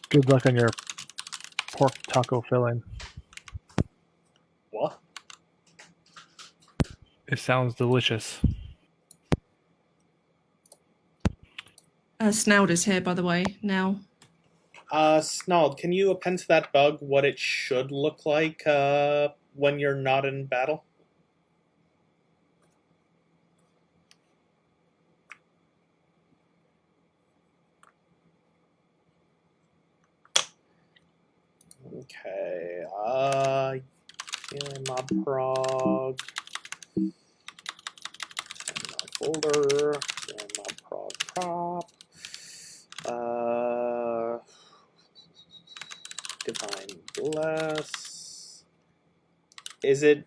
Good luck on your pork taco filling. What? It sounds delicious. Snoud is here, by the way, now. Snald, can you append to that bug what it should look like when you're not in battle? Okay, mob prog. Folder, mob prog prop. Divine Bless. Is it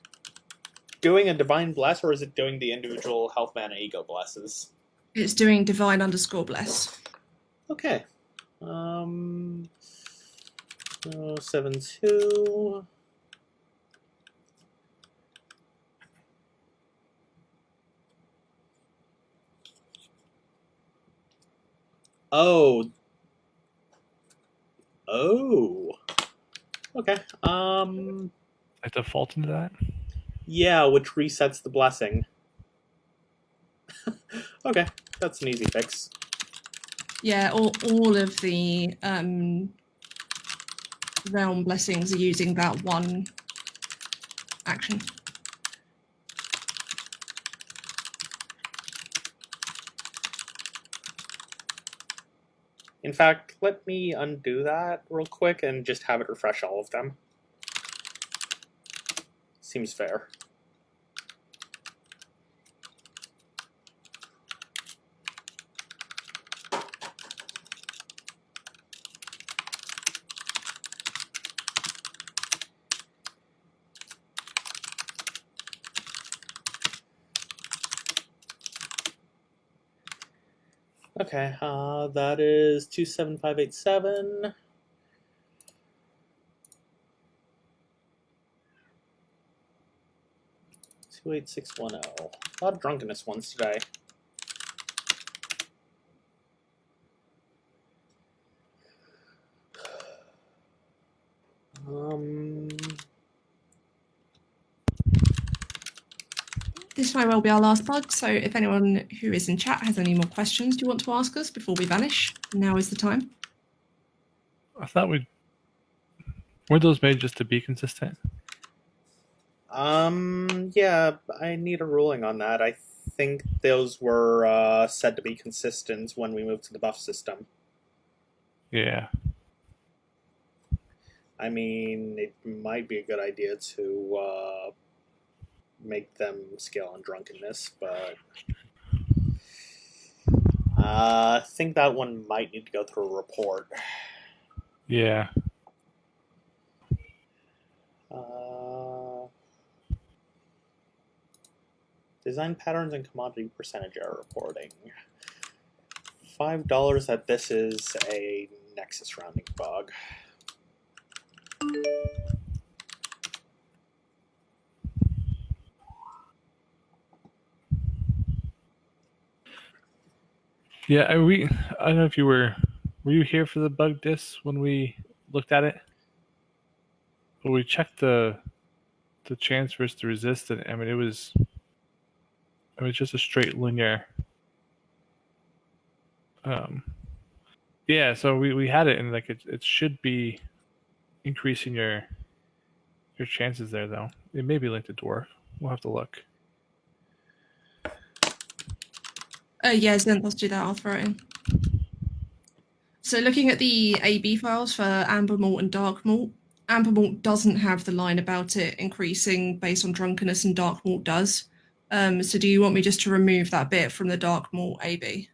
doing a Divine Bless or is it doing the individual health mana ego blesses? It's doing divine_bless. Okay. 7-2. Oh. Okay. I default into that. Yeah, which resets the blessing. Okay, that's an easy fix. Yeah, all of the realm blessings are using that one action. In fact, let me undo that real quick and just have it refresh all of them. Seems fair. Okay, that is 27587. Two 8610. A lot of drunkenness ones today. This might well be our last bug, so if anyone who is in chat has any more questions you want to ask us before we vanish, now is the time. I thought weren't those made just to be consistent? Yeah, I need a ruling on that. I think those were said to be consistent when we moved to the buff system. Yeah. I mean, it might be a good idea to make them scale on drunkenness, but I think that one might need to go through a report. Yeah. Design patterns and commodity percentage error reporting. $5 that this is a Nexus rounding bug. Yeah, I don't know if you were you here for the bug diss when we looked at it? But we checked the transfers to resist, and I mean it was just a straight linear. Yeah, so we had it, and like it should be increasing your chances there, though. It may be linked to dwarf. We'll have to look. Yeah, Zen, let's do that. I'll throw it in. So looking at the AB files for amber malt and dark malt, amber malt doesn't have the line about it increasing based on drunkenness, and dark malt does. So do you want me just to remove that bit from the dark malt AB?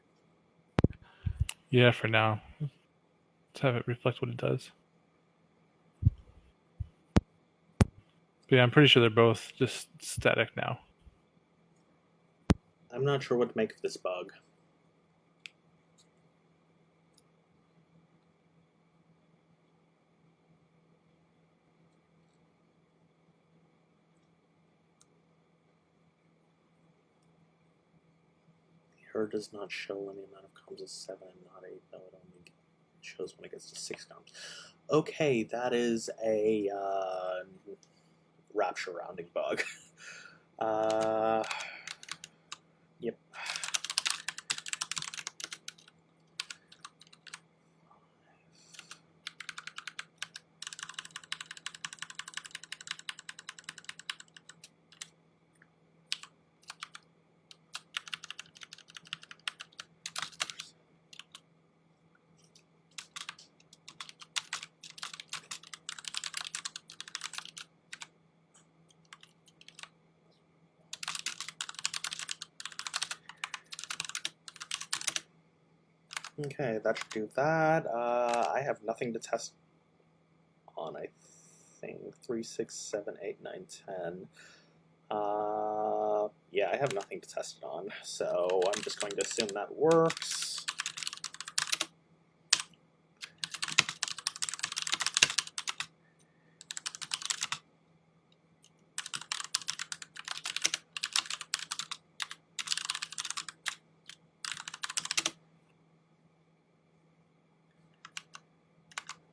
Yeah, for now. Let's have it reflect what it does. But yeah, I'm pretty sure they're both just static now. I'm not sure what to make of this bug. The error does not show when the amount of comms is 7 and not 8, though it only shows when it gets to 6 comms. Okay, that is a rapture rounding bug. Yep. Okay, that should do that. I have nothing to test on, I think. 3, 6, 7, 8, 9, 10. Yeah, I have nothing to test it on, so I'm just going to assume that works.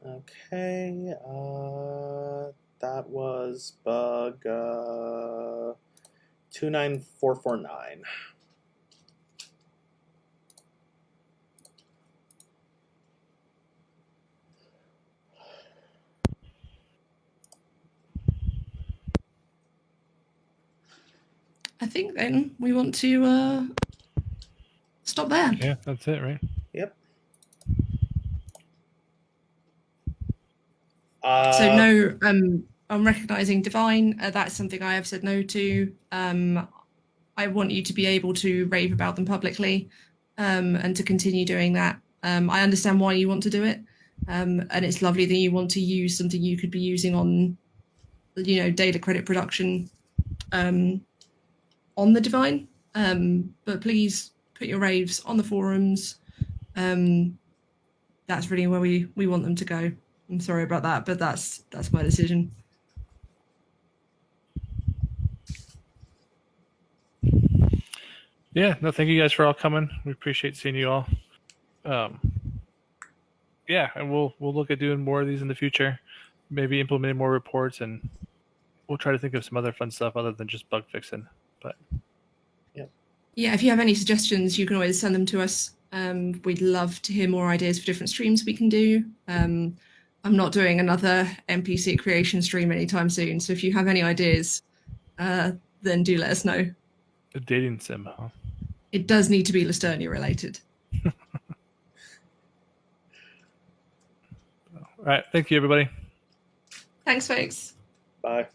Okay, that was bug 29449. I think then we want to stop there. Yeah, that's it, right? Yep. So no, I'm recognizing divine. That's something I have said no to. I want you to be able to rave about them publicly, and to continue doing that. I understand why you want to do it, and it's lovely that you want to use something you could be using on, data credit production, on the divine. But please put your raves on the forums. That's really where we want them to go. I'm sorry about that, but that's my decision. Yeah, no, thank you guys for all coming. We appreciate seeing you all. Yeah, and we'll look at doing more of these in the future. Maybe implementing more reports, and we'll try to think of some other fun stuff other than just bug fixing. But yeah, if you have any suggestions, you can always send them to us. We'd love to hear more ideas for different streams we can do. I'm not doing another NPC creation stream anytime soon, so if you have any ideas, then do let us know. a dating sim, huh? It does need to be Lusternia related. All right, thank you, everybody. Thanks, folks. Bye.